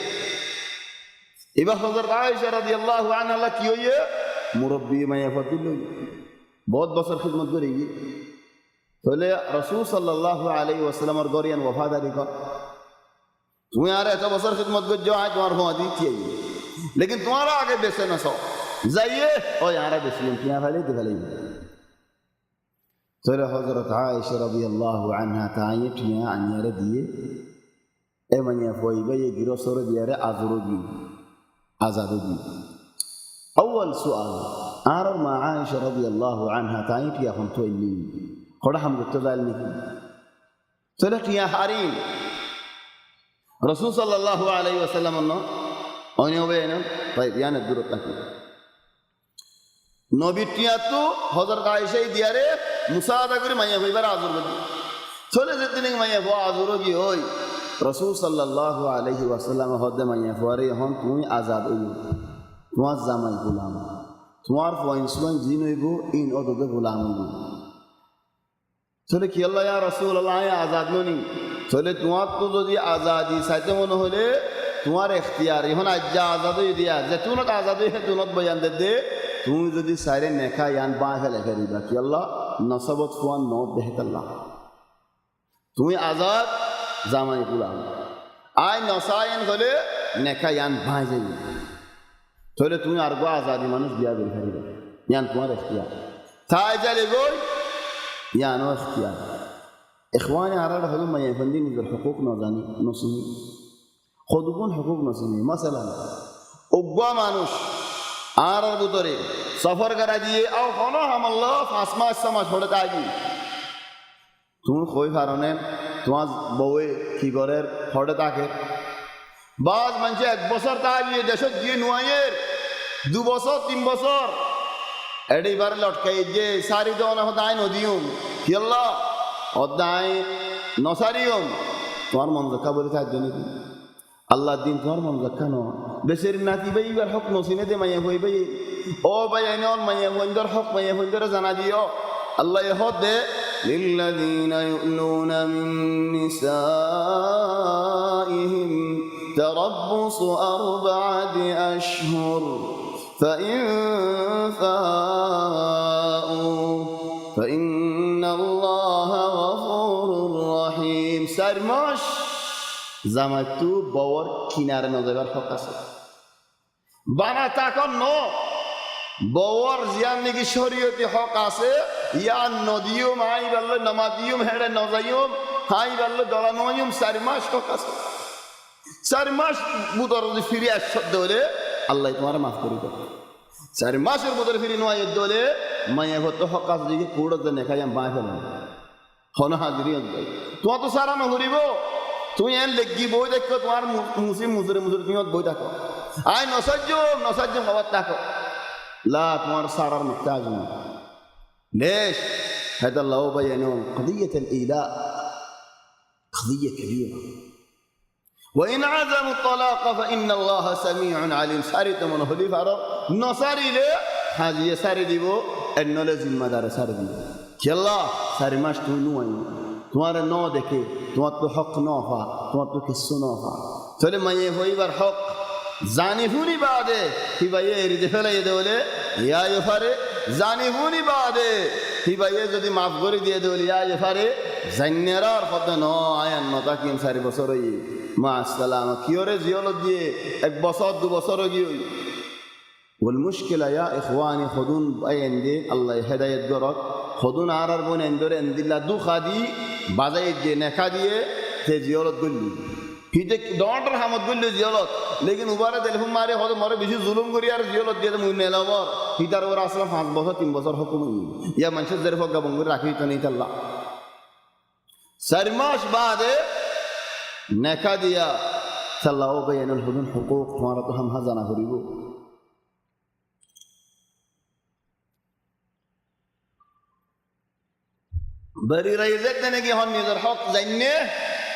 এবার হযরত আয়েশা রাদিয়াল্লাহু আনহা কি হইয়ে মুরব্বী মাইয়া ফতুল বহুত বছর খিদমত করে গিয়ে তাহলে রাসূল সাল্লাল্লাহু আলাইহি ওয়াসাল্লামের গরিয়ান ওয়াফাদারি কর তুমি আর এত বছর খিদমত করছো আজ তোমার হুয়া দিচ্ছি लेकिन तुम्हारा आगे बेसे न सो जाइए और यारा बेसिए क्या वाले दिवाली तो हजरत आयशा रज़ियल्लाहु अन्हा ताये ठिया अन्यारे दिए ए मनिया फोई बे ये गिरो सोरे दियारे आज़ुरुगी आज़ादुगी अव्वल सुआल आर मा आयशा रज़ियल्लाहु अन्हा ताये ठिया हम तो इल्ली खड़ा हम गुत्तो जाल नहीं तो ठिया हारीन रसूल सल्लल्लाहु अलैहि वसल्लम ने অনি হবে না তাই ইয়ানে দূরত থাকি নবীটিয়া তো হযরত আয়েশা দিয়ারে মুসাদা করে মাইয়া হইবার আজর গদি চলে যেদিন মাইয়া হওয়া আজর কি হই রাসূল সাল্লাল্লাহু আলাইহি ওয়াসাল্লাম হদে মাইয়া হওয়ারে হন তুমি আজাদ হইব তোমার জামাই গোলাম তোমার পয়েন্টসমান জিন হইব ইন অদদ গোলাম হইব চলে কি আল্লাহ ইয়া রাসূলুল্লাহ আজাদ ননি চলে তোমার তো যদি আজাদি চাইতে মনে হলে তোমার এখতিয়ার এখন আজ্জা আজাদ দিয়া যেতুনত আজাদ হে তুনত বয়ান দে তুমি যদি সাইরে নেখা ইয়ান বা ফেলে ফেরিবা কি আল্লাহ নসবত ফুয়ান ন দেহতাল্লাহ তুমি আজাদ জামাই গোলাম আই নসায়ন হলে নেখা ইয়ান ভাই যাই তাহলে তুমি আর গো আজাদি মানুষ বিয়া করে ফেরিবা ইয়ান তোমার এখতিয়ার তাই যালে গই ইয়ান এখতিয়ার ইখওয়ানি আরার হলো মাইয়া ফন্দি নিজের হুকুক ন জানি নসিনি خودكون حقوق نسيني مثلا أبوا مانوش آرر بطري سفر کرا دیے او خونو ہم اللہ فاسما اسما چھوڑے تاگی تم خوئی فارنے تماز بوئے کی گورر چھوڑے تاکے باز منچے ایک بسر تاگی دشت گی نوائیر دو بسر تین بسر ایڈی بار لٹکائی جے ساری دونا خدای نو دیوم کی اللہ خدای نو ساریوم تمہار منزکا بولی تھا جنی আল্লাহ দিন তোমার মন রাখানো দেশের নাতি ভাই এবার হক নসিনে দে মাইয়া হই ভাই ও ভাই আইনল মাইয়া হইন্দর হক মাইয়া হইন্দর জানা দিও আল্লাহ ইহদ দে লিল্লাযিনা ইউলুনা মিন নিসাইহিম তারাব্বুসু আরবাআতি আশহুর ফাইন ফাউ ফাইন্নাল্লাহা গফুরুর রহিম সারমাশ জামাই তু বওয়ার কিনারে নজর হক আছে বানা তাকন ন বওয়ার জিয়ান নাকি শরীয়তি হক আছে ইয়া নদিও মাই বলল নামাজিও হেড়ে নজাইও হাই বলল দলানোয়ুম 4 মাস হক আছে 4 মাস বুতর যদি ফিরে আসদ হলে আল্লাহ তোমার maaf করে দেবে 4 মাসের বুতর ফিরে নয় দলে মাইয়া হতো হক আছে যে কোড়তে নেখায়াম বাই ফেলে হন হাজিরি তো তো সারা ন হরিব তুমি এন লেগি বই দেখো তোমার মুসলিম মুজরে তুমি বই দেখো আই নসাজ্য খবর দেখো লা তোমার সারার মুহতাজ না ليش هذا الله بينه قضية الإيلاء قضية كبيرة وإن عزموا الطلاق فإن الله سميع عليم ساري تمن هدي فارو نصاري له هذه ساري ديبو إنه لازم مدار ساري ديبو كي الله ساري ماش تونوين তোমার ন দেখে তোমার তো হক ন হওয়া তোমার তো কিছু ন হওয়া তাহলে মাইয়ে হইবার হক জানি ফুনি বাদে হিবাইয়ে এরিতে ফেলাই দেবলে ইয়া ইফারে জানি ফুনি বাদে হিবাইয়ে যদি মাফ করে দিয়ে দেবলে ইয়া ইফারে জান্নারার পদ ন আয়ান নতা কিম 4 বছর হই মা আসসালাম কিওরে জিয়ল দিয়ে 1 বছর 2 বছর গিয়ে والمشكله يا اخواني خذون باين دي الله هدايه درك خذون عرر بون اندور اندلا دو خادي বাজাই যে নেখা দিয়ে তে জিয়রত গলি হিতে ডর হামত বললে জিয়লত লেকিন উবারে টেলিফোন মারে হয়তো মরে বেশি জুলুম করি আর জিয়লত দিয়ে মুই নেলাবর হিতার ওর আসলে 5 বছর 3 বছর হুকুম ইয়া মানুষের জেরে ফগা বঙ্গ রাখি তো নেই আল্লাহ 4 মাস বাদে নেকা দিয়া সাল্লাহ বাইনুল হুদুন হুকুক তোমার তো হাম জানা করিব বরি রাইজে দেনে কি হন নিজের হক জাননে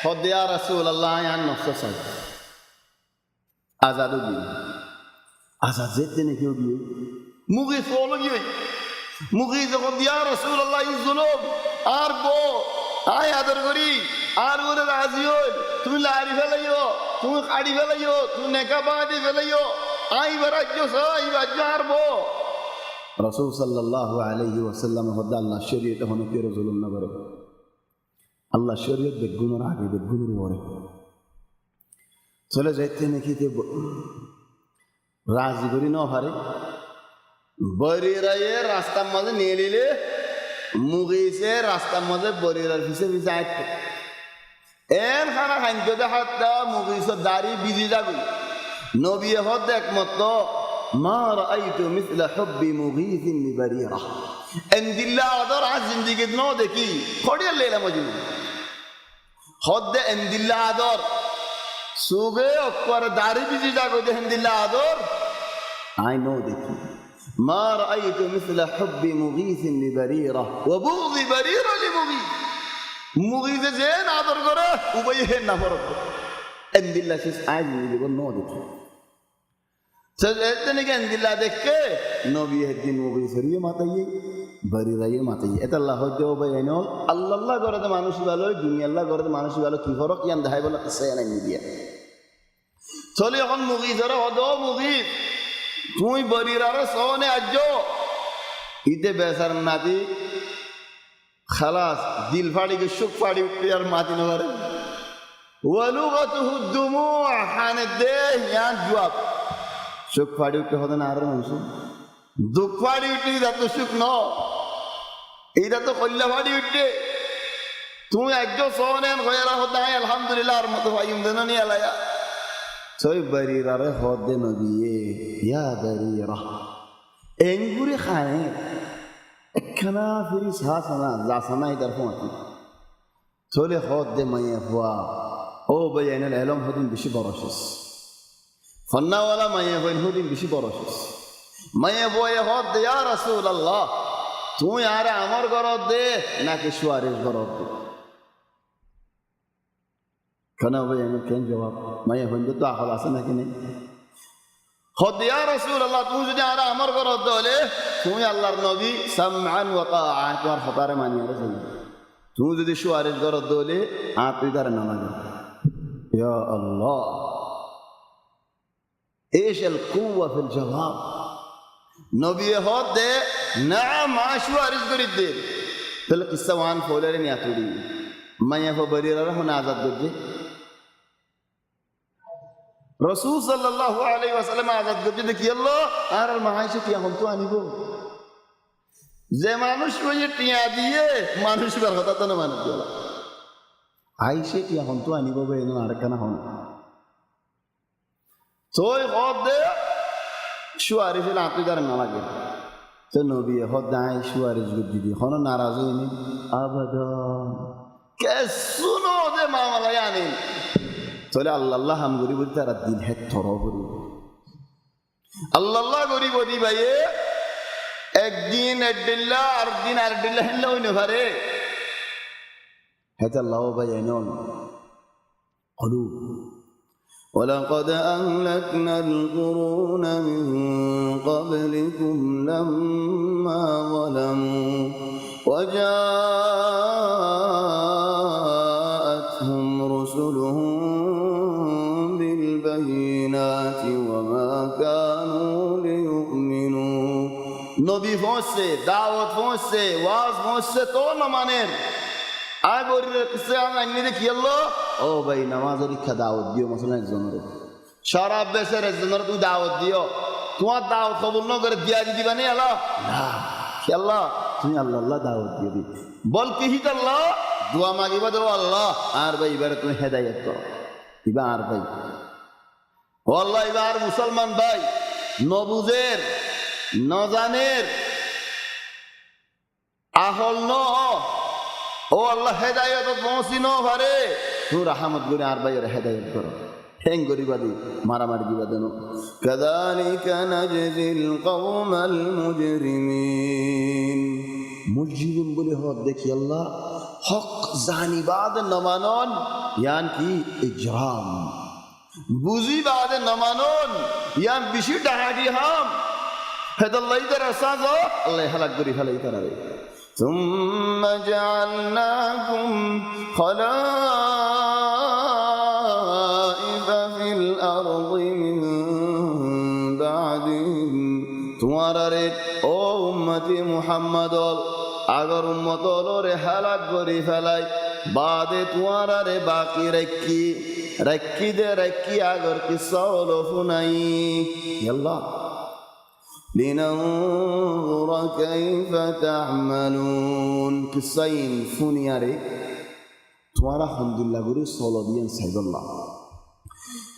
হদ ইয়া রাসূলুল্লাহ ইয়ান নফস সাই আজাদ দি আজাদ যেতে নাকি ওই মুগি সোলো গই মুগি যখন ইয়া রাসূলুল্লাহ ইজুলুম আর বো আয় আদর করি আর ওরে রাজি হই তুমি লারি ফেলাইও তুমি কাড়ি ফেলাইও তুমি নেকা বাদি ফেলাইও আই বরাজ্য সাই বাজ্য আর বো রাসূল সাল্লাল্লাহু আলাইহি ওয়াসাল্লাম হদ আল্লাহ শরীয়তে হনে কেউ জুলুম না করে আল্লাহ শরীয়ত বেগুনের আগে বেগুনের পরে চলে যাইতে নাকি রাজি করি ন পারে বরিরায়ে রাস্তার মাঝে নিয়ে নিলে মুগিছে রাস্তার মাঝে বরিরার পিছে পিছে আইতে এন খানা খাইতে দেখাতা মুগিছ দাড়ি বিজি যাবে নবী হদ একমত মা রাআইতু মিছলা হুব্বি মুগিছ লিবারিরা এন দিল্লা আদর আজ জিন্দেগি ন দেখি খড়িয়া লেলা মজনু হদ এন দিল্লা আদর সুগে অকর দাড়ি বিজি যাবে দেন দিল্লা আদর আই নো দেখি ما رأيت مثل حب مغيث لبريرة وبغض بريرة لمغيث مغيث زين عذر قرأ وبيهن نفر عند الله شيء عاجل يقول نودك سجدتني عند الله دكة نبي الدين مغيث ريه ما تيجي بريرة يه ما تيجي إت الله هو جو بينه الله قرأ مانوس بالو الدنيا الله قرأ مانوس بالو كيف فرق يان ده هاي بلا قصة أنا ميديا سولي هون مغيث را هذا مغيث তুই বরিরার সনে আজো ইতে বেসার নাতি খালাস দিল ফাড়ি কে সুখ ফাড়ি উঠে আর মাতি নরে ওয়ালুগাতুহু দুমু' হানে দে ইয়ান জবাব সুখ ফাড়ি উঠে হদে না আর মানুষ দুঃখ ফাড়ি উঠে যা তো সুখ ন এইটা তো কল্লা ফাড়ি উঠে তুমি আজো সনে গয়রা হদা আলহামদুলিল্লাহ আর মত ভাইম দেননি Alaya soy barirare hodde nabiye ya barira enguri khane ekkana firi sasana zasana idar fomati sole hodde maye hua o bayan al ilm hodin bishi boroshes fanna wala maye hoin hodin bishi boroshes maye boye hodde ya rasul allah tu yare amar gorod de naki shuarish gorod de كنا وين كان جواب ما يفهم ده خلاص أنا كني خد يا رسول الله توجد على أمر قرد دوله توي الله النبي سمعا وطاعة توار خطار ماني رسول توجد شو عارف قرد دوله عاطي دار نماذج يا الله إيش القوة في الجواب نبي هاد نعم ما شو عارف قرد ده تلك السوان فولرين ياتوري ما يفبرر له نازل قرد رسول صلى الله عليه وسلم Azad করতে দেখি আল্লাহ আর মাহাইছে কি এখন তো আনিব যে মানুষ ওই টিয়া দিয়ে মানুষ বের কথা তো না মানুষ বলা আইছে কি এখন তো আনিব বেন আর কেন হন তোই হদ শুয়ারিফ আতিদার না লাগে তো নবী হদাই শুয়ারিফ গদি হন নারাজ হইনি আবাদান কে শুনো দে মামলা জানি তাহলে আল্লাহ হাম গরিব তারা দিন হে থর করি আল্লাহ গরিব দি ভাই একদিন একদিল্লা আর দিন আর দিল্লা হেল্লা হইনে পারে হেতা আল্লাহ ভাই এনন قالوا ولقد أهلكنا القرون من قبلكم لما ظلموا وجاءتهم رسلهم بالبينات وما كانوا ليؤمنوا نبي فوسه دعوت فوسه واز فوسه تو না মানেন আয় বরির কিসে আমি দেখি আল্লাহ ও ভাই নামাজের ইচ্ছা দাওয়াত দিও মুসলমান জনরে শরাব বেচের জনরে তুমি দাওয়াত দিও তোমার দাওয়াত কবুল না করে দিয়া দিবা নি আল্লাহ না কি আল্লাহ তুমি আল্লাহ দাওয়াত দিও দি বল কি হিত আল্লাহ দোয়া মাগিবা দেও আল্লাহ আর ভাই এবারে তুমি হেদায়েত করো এবার ভাই ও আল্লাহ এবার মুসলমান ভাই নবুজের নজানের আহল ন ও আল্লাহ হেদায়ত পৌঁছি ন ভারে তুই রাহমত করে আর ভাইয়ের হেদায়ত করো হেং গরিবাদি মারামারি দিবা দেন কাযালিকা নাজজিল কওমাল মুজরিমিন মুজরিম বলে হক দেখি আল্লাহ হক জানিবাদ নমানন ইয়ান কি ইজরাম বুঝিবাদ নমানন ইয়ান বেশি ডাহাডি হাম হেদাল্লাই তার আসাজ আল্লাহ হালাক করি ফেলাই তারারে ثم جعلناكم خلائف في الأرض من بعدهم তোমারে ও উম্মতি মুহাম্মদ আগর উম্মত রে হালাক করি ফেলাই বাদে তোমারে বাকি রাখি আগর কি সওলো ফুনাই আল্লাহ لننظر كيف تعملون كسين فنياري تمہارا الحمدللہ گری سولو دین سید اللہ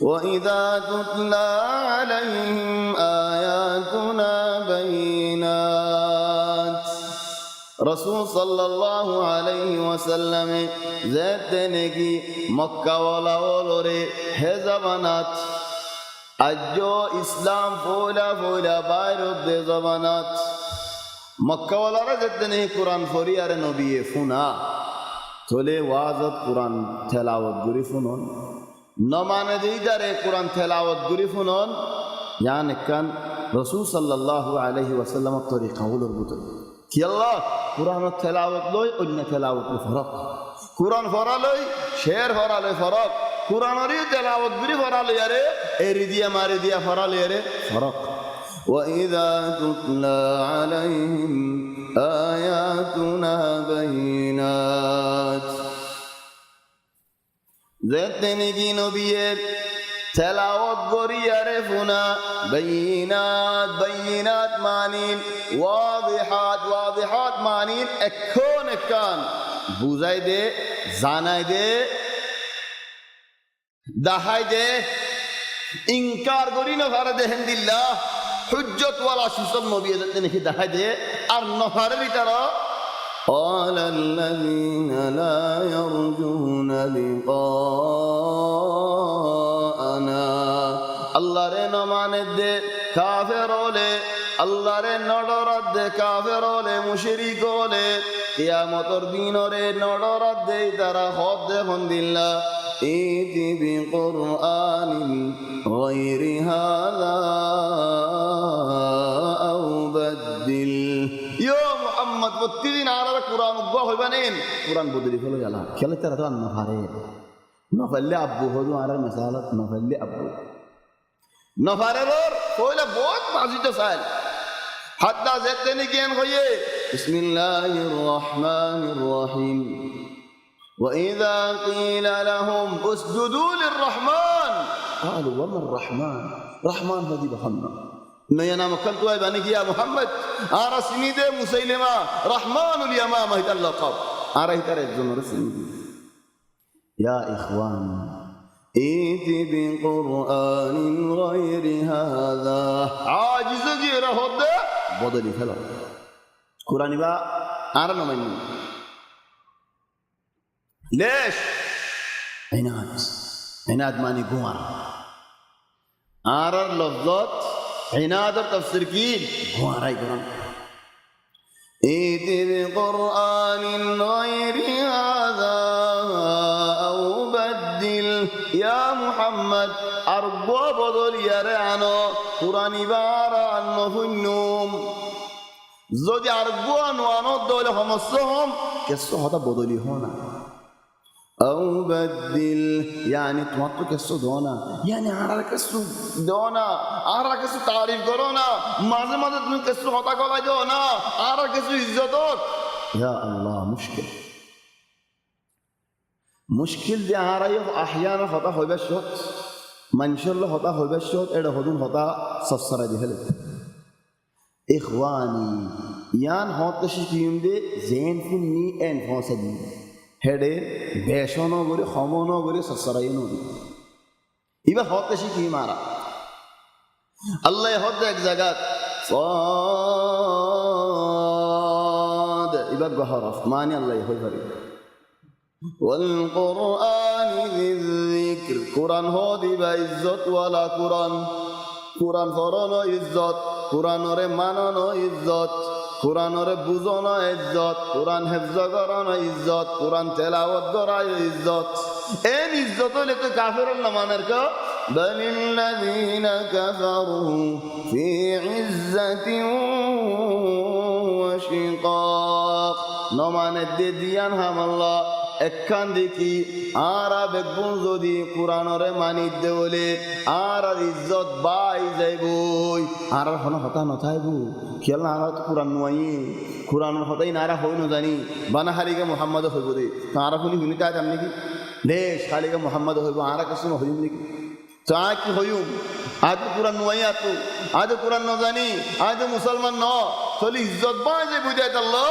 وإذا تتلى عليهم آياتنا بينات رسول صلی اللہ علیہ وسلم زیتنے کی مکہ والا ولورے ہے زبانات আজও ইসলাম ফোলা ফোলা বাইরত দে জবানাত মক্কাওয়ালারা যেতে নেই কোরআন ফরিয়ারে নবিয়ে ফুনা চলে ওয়াজত কোরআন তেলাওয়াত গুরি ফুনন নমানে দিদারে কোরআন তেলাওয়াত গুরি ফুনন ইয়ান কান রাসূল সাল্লাল্লাহু আলাইহি ওয়াসাল্লাম তরিকা হলোর বুতল কি আল্লাহ কোরআন তেলাওয়াত লই অন্য তেলাওয়াত ফরক কোরআন ফরা লই শের ফরা লই ফরক কোরআনেরই তেলাওয়াত গুরি ফরা লই আরে এরি দিয়া মারি দিয়া ফরা লই আরে ফরক وإذا تتلى عليهم آياتنا بينات যেতেনি কি নবিয়ের তেলাওয়াত করি আরে ফুনা বাইনাত মানিন ওয়াদিহাত মানিন এখন বুঝাই দে জানাই দে দাহাই দে ইনকার করি না ভারে দেহেন দিল্লাহ হুজ্জত ওয়ালা সুসব নবী যেতেনি কি দাহাই দে আর নফারে ভিতরা قال الذين لا يرجون لقاءنا الله রে নমানে দে কাফের হলে আল্লাহ রে নডরাত দে কাফের হলে মুশরিক হলে কিয়ামতের দিন রে নডরাত দে তারা হদ দেখুন দিল্লা ইতি বিকুরআনিন গায়রি হাযা আও বাদদিল ইয়া মুহাম্মদ প্রতিদিন আর কোরআন উগ্র হইবানেন কোরআন বদলি ফেলে গেল খেলে তারা তো না পারে নফাল্লে আব্বু হদু আর মাসালাত নফাল্লে আব্বু নফারের কইলা বহুত মাজিদ চাই হাত্তা যেতেনি জ্ঞান হইয়ে বিসমিল্লাহির রহমানির রহিম وإذا قيل لهم اسجدوا للرحمن قالوا وما الرحمن رحمن هذه محمد نيا نام كنت وايباني يا محمد آرا سنيدة مسيلمة رحمن اليمامة هذا اللقب آرا هتر الزمر سنيدة يا إخوان إيتي بقرآن غير هذا عاجز غير هذا بدل فلا قرآن با آرا نماني ليش عناد ماني قمر آرا اللفظات عناد التفسير كين قمر أي قرآن إيتي بقرآن غير هذا أو بدل يا محمد أرجو بدل يرعنو قرآن بارا عنه في النوم زودي أرجو أنو دول خمسهم كسو هذا بدلي هنا أو بدل يعني تواتو كسو دونا يعني عرا كسو دونا عرا كسو تعريف كرونا مازه مازه تم كسو هتا كلا دونا عرا كسو عزتك يا الله مشكل دي عرا يف أحيانا هتا هو بشوت ما إن شاء الله هتا هو بشوت إذا هدون هتا سفسرة دي هلا إخواني يان هتا شيء دي زين فيني إن فاسدين হেডে বেশনও করে সমনও করে সসরাইনও ইবা হতে শিখি মারা আল্লাহ হতে এক জায়গাত ইবা গহরফ মানে আল্লাহ হই পারি والقرآن ذي الذكر قرآن هودي بعزت ولا قرآن فرانو عزت قرآن রে মানানো ইজ্জত قرآن রে বুঝানো ইজ্জত قرآن حفظ করানো ইজ্জত قرآن তেলাওয়াত করানো ইজ্জত এই ইজ্জত হলে তো কাফের না মানের কা بل الذين كفروا في عزة وشقاق নমানে দিয়ান হামাল্লাহ একখান দেখি আর বেগুন যদি কোরআনরে মানি দে বলে আর ইজ্জত বাই যাইবই আর হন হতা নথাইব খেল না আর কোরআন নয় কোরআনের হতাই নারা হই না জানি বানা হারিকে মোহাম্মদ হইব দে তারা শুনি শুনি তাই জানি কি দেশ খালিকে মোহাম্মদ হইব আর কিছু হইম নাকি চা কি হইম আজ কোরআন নয় আতো আজ কোরআন ন জানি আজ মুসলমান ন চলি ইজ্জত বাই যাইব যাইত আল্লাহ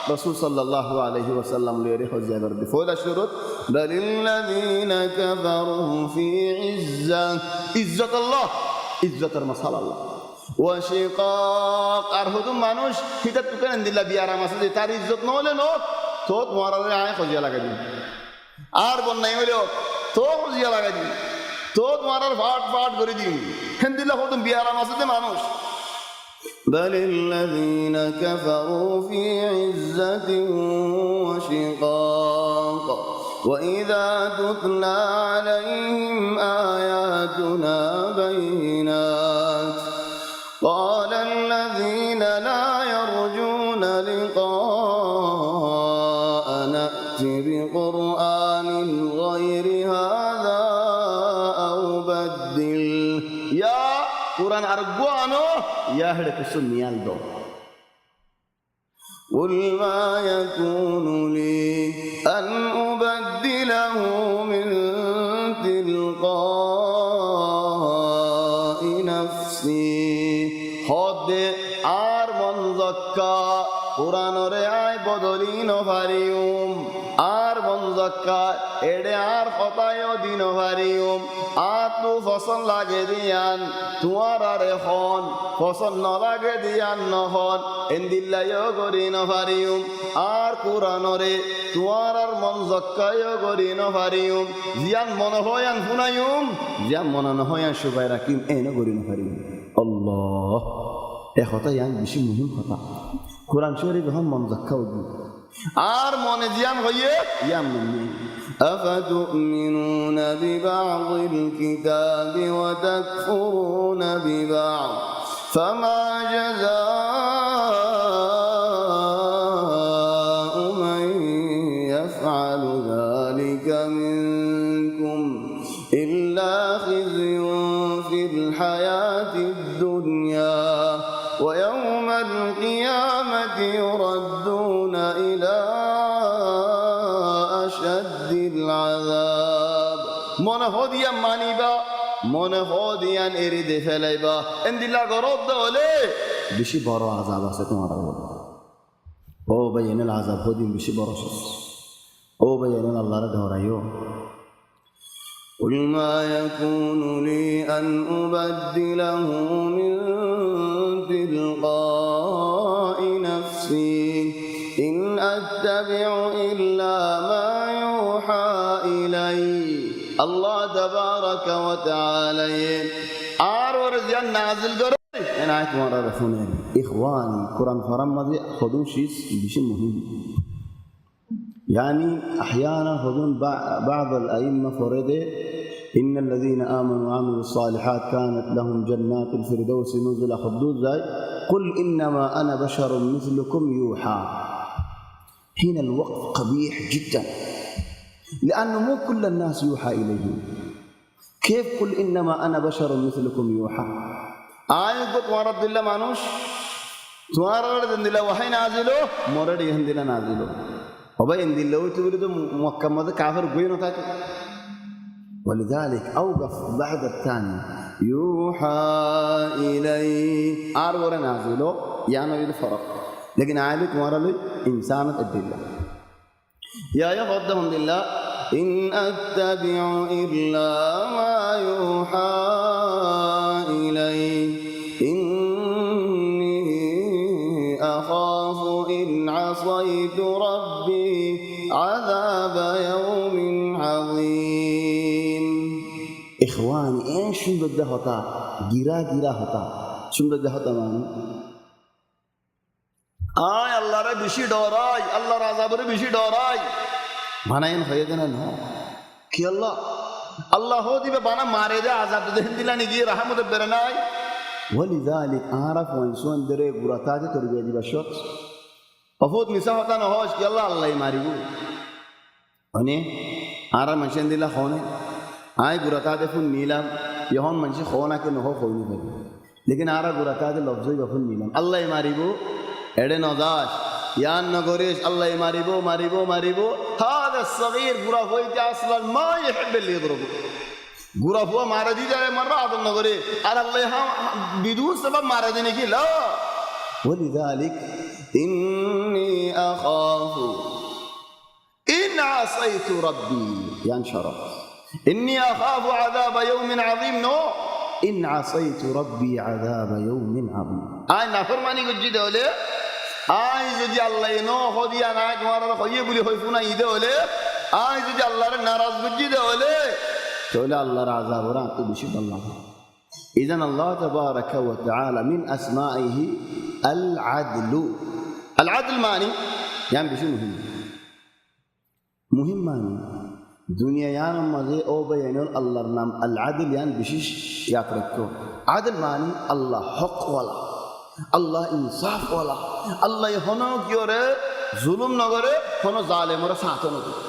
رسول صلى الله عليه وسلم ليري حجة برد فولا شروط بل الذين كفروا في عزة الله عزة المصال الله وشقاق أرهدم مانوش هيدا تكن عند الله بيارا مسجد تار عزت نوله نو توت مارا آئے حجة لگا دي بن نہیں ملو تو حجة لگا دي توت مارا فاٹ کری دي عند الله خودم بيارا مسجد مانوش بل الذين كفروا في عزة وشقاق وإذا تتلى عليهم آياتنا بينات قال الذين لا يرجون لقاءنا ائت بقرآن غير هذا أو بدل يا قرآن أرجوانه يا هذا كسنيان دو قل ما يكون لي أن أبدله من تلقاء نفسي خد آر من زكا قرآن رعاي بدلين فاريوم آر من زكا এড়ে আর কথায়ও দিন ভারিউম আতু ফসল লাগে দিয়ান তোমার আর এখন ফসল ন লাগে দিয়ান নহন এন্দিল্লাইও করি ন ভারিউম আর কুরানরে তোমার আর মন জক্কায়ও করি ন ভারিউম জিয়ান মন হয়ান শুনাইউম জিয়ান মন নহয়ান সুবাই রাখিম এনে করি ন ভারিউম আল্লাহ এ কথা ইয়ান বেশি মুহিম কথা কোরআন শরীফ এখন মন জক্কা উঠবে আর মনে জিয়ান হইয়ে ইয়ান মনে أفتؤمنون ببعض الكتاب وتكفرون ببعض فما جزاء من يفعل ذلك منكم إلا خزي في الحياة الدنيا ويوم القيامة يردون إلى أشد العذاب من هوديا مانيبا من هوديا إريد فلايبا إن دي لا غرض دولي بشي بارو عذاب আছে তোমার বলে ও ভাইয়েন العذاب هودين بشي بارو ও ভাইয়েন আল্লাহর ধরাইও قل ما يكون لي أن أبدله من تلقاء نفسي إن أتبع إلا ما يوحى إلي الله تبارك وتعالى আর ওরজিয়ান নাজিল করে انا আয়াত মারা রাখুন ইখওয়ানি কোরআন ফরমাদে খুদুশিস বেশি মুহিম يعني احيانا خذون بعض الائمه فرده ان الذين امنوا وعملوا الصالحات كانت لهم جنات الفردوس نزلا خدود ذاي قل انما انا بشر مثلكم يوحى حين الوقت قبيح جدا لأنه مو كل الناس يوحى إليهم كيف قل إنما أنا بشر مثلكم يوحى آية قد ورد الله مانوش توارد عند الله وحي نازله مرد عند الله نازله وبا عند الله تقول مكمل كافر بينه تاك ولذلك أوقف بعد الثاني يوحى إلي أرور نازله يعني الفرق لكن عالك ورد إنسان الدلة يا يغضهم لله إن أتبع إلا ما يوحى ইখওয়ানি এন সুন্দর দে হতা গিরা গিরা হতা সুন্দর দে হতা মানে আয় আল্লাহরে বেশি ডরাই আল্লাহর আযাবরে বেশি ডরাই বানাইন হয়ে দেন না কি আল্লাহ আল্লাহ দিবে বানা মারে দে আযাব দেন দিলানি গিয়ে রহমতে বেরে নাই ولذلك আরাফ ওয়ানসুন দরে গুরাতা যে তরবিয়া দিবা শখস অফুত মিসা হতা না হস কি আল্লাহ আল্লাহ মারিব মানে আরা মানুষেন দিলা খনে আয় গুরাতা দে ফুন নিলাম ইহন মানুষ খনা কে নহ কইনি পাবে লেকিন আরা গুরাতা দে লফজই গফুন নিলাম আল্লাহ মারিব এডে নদাস ইয়ান নগরিস আল্লাহ মারিব মারিব মারিব হাদা সগীর গুরা হইতে আসলান মা ইহবিল ইদরব গুরা হুয়া মারা দি যায় মারবা আদম নগরে আর আল্লাহ বিদুন সবাব মারা দিনে কি লা ولذلك إني أخاف إن عصيت ربي ينشرف إني أخاف عذاب يوم عظيم نو إن عصيت ربي عذاب يوم عظيم آي نافرماني قد دولي آي যদি আল্লাহ নো হদিয়া না তোমার হইয়ে বলি হইফুনা ইদে হলে আই যদি আল্লাহর নারাজ বুঝি দে হলে তাহলে আল্লাহর আযাব ওরা তো বেশি বললাম ইজান আল্লাহ তাবারাকা ওয়া তাআলা মিন আসমাইহি আল আদলু আল আদল মানে ইয়ান বেশি মুহিম মানে দুনিয়া ইয়ান মাঝে ও বায়ানুল আল্লাহর নাম আল আদল ইয়ান বিশেষ ইয়াদ রাখো আদল মানে আল্লাহ হক ওয়ালা আল্লাহ ইনসাফ ওয়ালা আল্লাহ হনো কিরে জুলুম নগরে হনো জালেমরা সাথ নগরে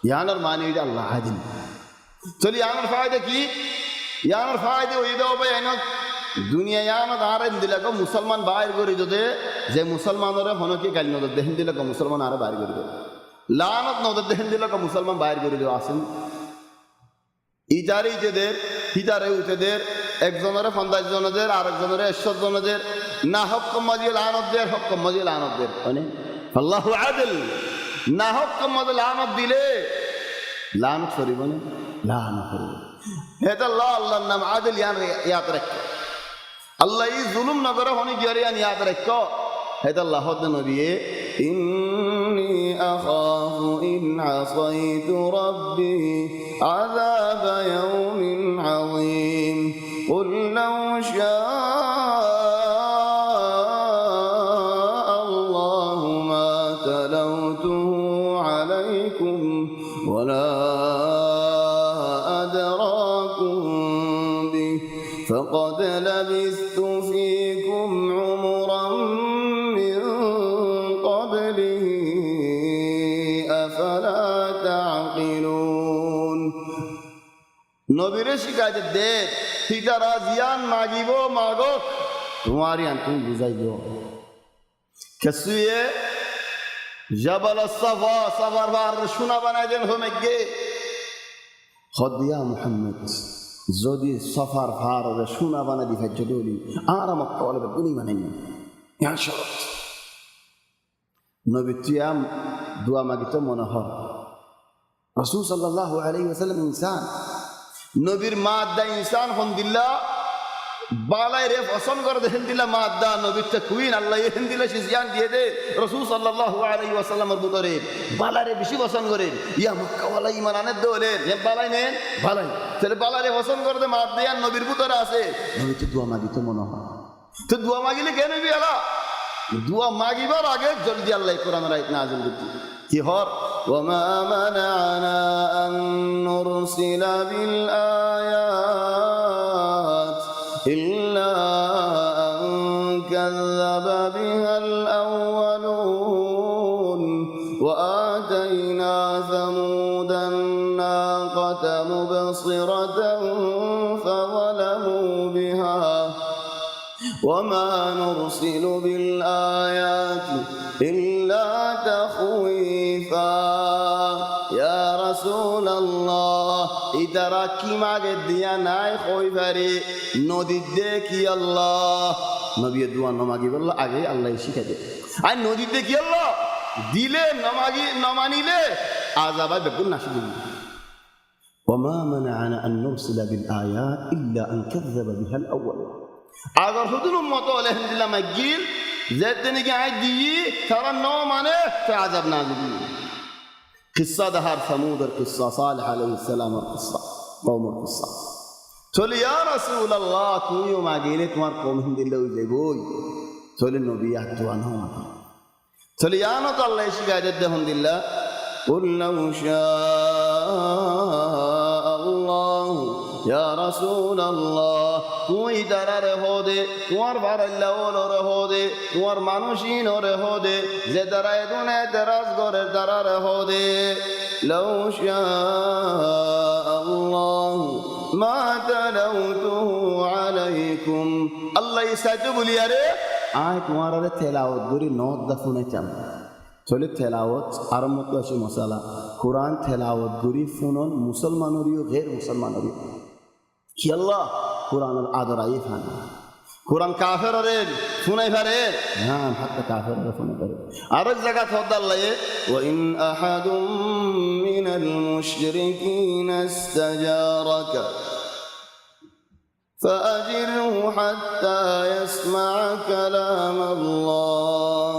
ইয়ানার মানে হইছে আল্লাহ আদল চলি ইয়ানার ফায়দা কি ইয়ানার ফায়দা হইছে ও বায়ানুল দুনিয়া ইয়ানত আরে দিলাকো মুসলমান বাইর করে যদি যে মুসলমানরে হনো কি গাল নদ দেন দিলাকো মুসলমান আরে বাইর করে দেয় লানত নদ দেন দিলাকো মুসলমান বাইর করে দেয় আসেন ইজারি যেদের হিজারে উঠেদের একজনের 50 জনদের আরেকজনের 100 জনদের না হক মাজি লানত দের হক মাজি লানত দের মানে আল্লাহু আদল না হক মাজি লানত দিলে লানত করিব না লানত করিব এটা আল্লাহর নাম আদল ইয়াদ রাখো আল্লাহ এই জুলুম নগরে হনি গিয়ারিয়ান ইয়াদ রাখো এটা আল্লাহ নবী ইন্নী আখাফু ইন আসাইতু রাব্বি আযাব ইয়াউমিন আযীম কুল লাউ শাআল্লাহু মা তালাউতুহু আলাইকুম ওয়ালা আদরাকুম বিহি فقد لبثت فيكم عمرا من قبله أفلا تعقلون নবীর শিকায়ত দে ঠিকারা জিয়ান মাগিব মাগো তোমারি তুমি বুঝাইও কেসুয়ে জাবাল সাফা সাফার বার শোনা বানাই দেন হোমেগে খদিয়া মুহাম্মদ যদি সফার ভার সোনা বানা দি ফেজ দলি আর মক্কা ওয়ালা গুনি মানেন ইয়া শরত নবী তিয়াম দোয়া মাগিতো মনে হয় রাসূল সাল্লাল্লাহু আলাইহি ওয়াসাল্লাম ইনসান নবীর মাদ্দা ইনসান হন্দিল্লা বালাই রে পছন্দ করে দেখেন দিলা মাদ্দা নবীর তে কুইন আল্লাহ ইহেন দিলা সিজিয়ান দিয়ে দে রাসূল সাল্লাল্লাহু আলাইহি ওয়াসাল্লামের বুতরে বালারে বেশি পছন্দ করে ইয়া মক্কা ওয়ালা ঈমান আনে দলে হে বালাই নেন বালাই তাহলে বালারে পছন্দ করে দে মাদ্দা আর নবীর বুতরে আছে নবী তো দোয়া মাগিতে মনে হয় তো দোয়া মাগিলে কেন নবী আলা দোয়া মাগিবার আগে জলদি আল্লাহ কোরআন আয়াত নাযিল করতে কি হর ওয়া মা মানানা আন নুরসিলা বিল আয়াত إلا أن كذب بها الأولون وآتينا ثمود الناقة مبصرة فظلموا بها وما نرسل بالآيات إلا تخويفا يا رسول الله ইতারা কি মাগে দিয়া নাই কই পারে নদী দেখি আল্লাহ নবী দোয়া নমাগি বলল আগে আল্লাহ শিখাই দে আর নদী দেখি আল্লাহ দিলে নমাগি নমানিলে আযাব বেগুন নাশি দিবি ওমা মানানা আন নুরসিলা বিল আয়াত ইল্লা আন কাযাবা বিহা আল আউয়াল আগর হুদুল উম্মত আলহামদুলিল্লাহ মাগিল যেতে কি আই দি তারা ন মানে তে আযাব না দিবি قصة دهار ثمود القصة صالح عليه السلام القصة قوم القصة চলে ইয়া রাসূলুল্লাহ তুমিও মাগিলে তোমার কম হিন্দিলে ওই যাইবই চলে নবী আত্মানো চলে ইয়ানো তো আল্লাহ শিখাইতে দেহন দিল্লা قل لو شاء الله يا رسول الله তুই দাঁড়ারে হদে তোমার বারাল্লা ওলরে হদে তোমার মানুষিন ওরে হদে যে দাঁড়ায় দুনে দেরাজ গরের দাঁড়ারে হদে لو شاء الله ما تلوته عليكم আল্লাহ ইসাইতে বলি আরে আয় তোমার আরে তেলাওয়াত করি নদ দাফুনে চাম চলে তেলাওয়াত আরম্ভ আসে মশালা কোরআন তেলাওয়াত করি ফুনন মুসলমানরিও গের মুসলমানরিও কি আল্লাহ কোরআনের আদর আই ফান কোরআন কাফেররে শুনাই পারে হ্যাঁ হাতে কাফেররে শুনাই পারে আরেক জায়গা ফদাল্লাহ ওয়া ইন আহাদুম মিনাল মুশরিকিন ইস্তাজারাকা فأجره حتى يسمع كلام الله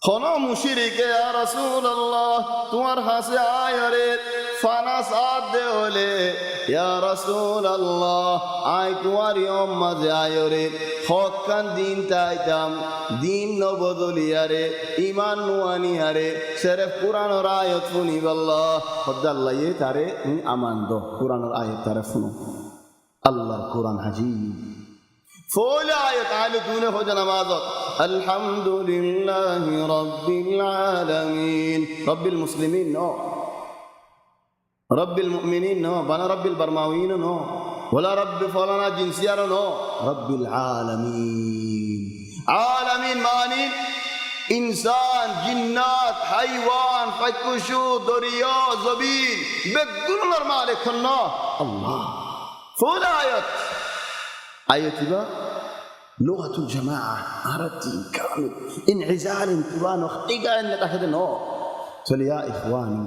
خنا مشرك يا رسول الله তোমার হাসে আয়রে ফানা সাদ দেওলে ইয়া রাসূল আল্লাহ আই তোমার মাঝে আয়রে হকান দিন তাইতাম দিন নবদলিয়ারে ঈমান নুয়ানিয়ারে শরীফ কুরআনের আয়াত শুনিব আল্লাহ খোদাল্লাহ এ তারে আমান দো কুরআনের আয়াত তারে শুনো আল্লাহর কুরআন হাজিব فولا آية آل دونه هو نمازات الحمد لله رب العالمين رب المسلمين نو رب المؤمنين نو بنا رب البرماويين نو ولا رب فلان جنسيار نو رب العالمين عالمين ماني إنسان جنات حيوان فكشو دريا زبين بدون المالك الله الله فولا آية لغة الجماعة عربي كامل انعزال انتباه واختيقا انك اخذ النور قل يا إخواني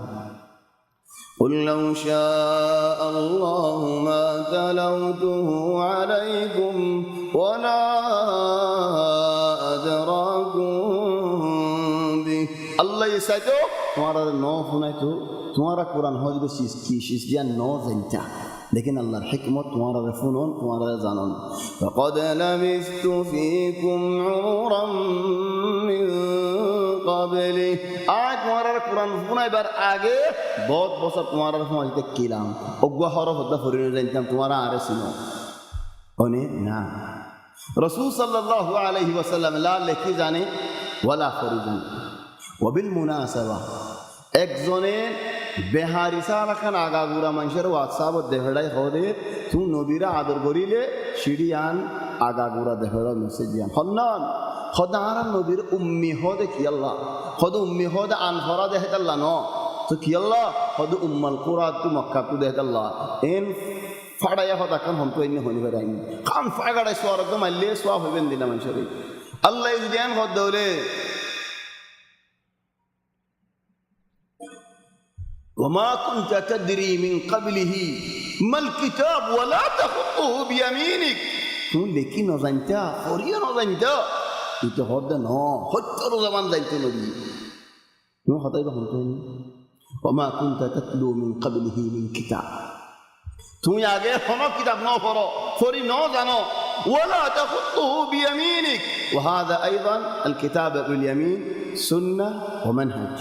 قل لو شاء الله ما تلوته عليكم ولا أدراكم به الله يسعدو تمہارا نو سنائے تو تمہارا قرآن ہو جو شیش دیا نو زنتا لیکن اللہ الحکمت تمہارا رفونون تمہارا زانون فقد لبثت فيكم عمرا من قبله آج تمہارا قرآن رفونا بار آگے بہت بسر تمہارا رفونا جتے کلام اگوہ حرف ہوتا فرین رجنتم تمہارا آرے سنو انہیں نا رسول صلی اللہ علیہ وسلم لا لکھی جانے ولا فرجن وبالمناسبة ایک زونے বেহারিসা রাখান আগাগুড়া মানুষের হোয়াটসঅ্যাপ দেখাই হদে তুই নবীরা আদর করিলে সিঁড়িয়ান আগাগুড়া দেখা মেসেজ দিয়ান হন্নান হদার নবীর উম্মি হদে কি আল্লাহ হদ উম্মি হদে আনফরা দেখাল্লা ন তো কি আল্লাহ হদ উম্মাল কুরা তু মক্কা তু দেখাল্লা এন ফাড়াইয়া হদা কান হন তো এনে হনি বেড়াইনি কান ফাগাড়াই সোয়ার একদম মারলে সোয়া হইবেন দিনা মানুষের আল্লাহ ইদিয়ান হদ দৌলে وما كنت تدري من قبله ما الكتاب ولا تخطه بيمينك لكن نزنتا فوريا نزنتا يتهدى نو حتى زمان زنتا نبي نو خطيبه هنتين وما كنت تتلو من قبله من كتاب তুমি আগে কোনো কিতাব নাও পড়ো ফরি নাও জানো ولا تخطه بيمينك وهذا ايضا الكتابه باليمين سنه ومنهج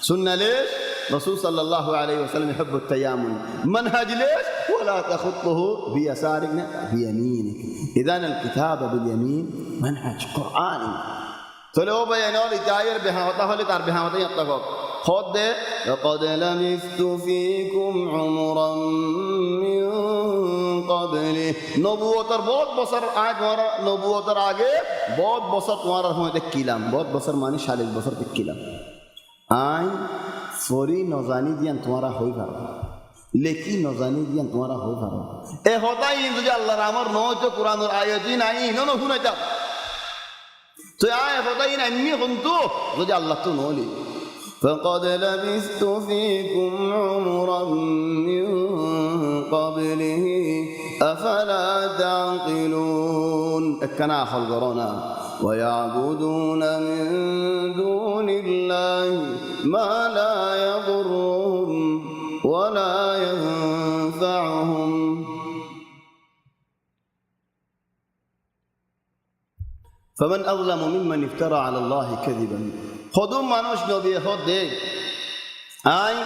سنه ليش رسول صلى الله عليه وسلم يحب التيامن منهج ليش ولا تخطه بيسارك بيمينك اذا الكتابه باليمين منهج قراني تلو بينور جاير بها وتهل تار بها وتيطفق خد لقد لبثت فيكم عمرا من قبله নবুয়তের বহুত বছর আগে তোমারা নবুয়তের আগে বহুত বছর তোমার হইতে কিলাম বহুত বছর মানে 40 বছর কিলাম আই ফরি নজানি দিয়ান তোমারা হই পারো লেকি নজানি দিয়ান তোমারা হই পারো এ হতাই যদি আল্লাহর আমার নয় তো কোরআনের আয়াতিন আই নন শুনাইতা তো আয় হতাই না এমনি হন্তু যদি আল্লাহ তো নলি فقد لبثت فيكم عمرا من قبله أفلا تعقلون كنا خلقنا ويعبدون من دون الله ما لا يضرهم ولا ينفعهم ফামান আযলামু মিম্মান ইফতারা আলা আল্লাহি কাযিবান হদুম মানুষ নবী হদ দে আই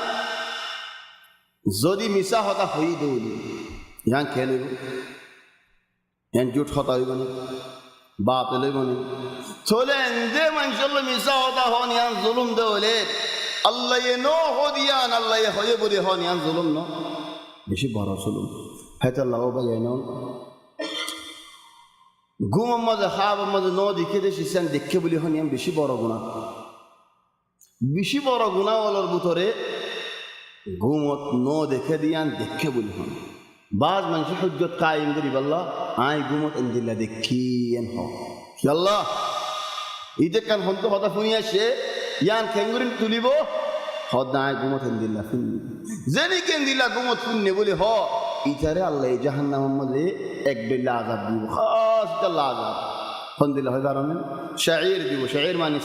যদি মিছা হতা হই দৌলি ইয়ান খেলিব ইয়ান জুট হতা হইব না বাপ লইব না চলে এন্দে মানুষের মিছা হতা হন ইয়ান জুলুম দেওলে আল্লাহ নো হদিয়ান আল্লাহ হয়ে বলে হন ইয়ান জুলুম ন বেশি বড় জুলুম হয়তো আল্লাহ বাই নন ঘুমের মাঝে খাবার মাঝে ন দেখে দেশিসান দেখে বলি হন ইয়ান বেশি বড় গুণা ওলার ভিতরে ঘুমত ন দেখে দিয়ান দেখে বলি হন বাজ মানুষ হুজ্জত কায়েম করি বললা আই ঘুমত এন্দিল্লা দেখিয়েন আল্লাহ ইতে কান হন্ত হতা শুনি আসে ইয়ান খেঙ্গুরিন তুলিব হদ আই ঘুমত এন্দিল্লা শুনি জেনি কেন্দিল্লা ঘুমত শুননে বলি হ ইতারে আল্লাহ জাহান্নামের মধ্যে এক ডেল্লা আযাব দিব খাস আল্লাহ আযাব হন দিলা হয় কারণে শাইর দিব শাইর মানে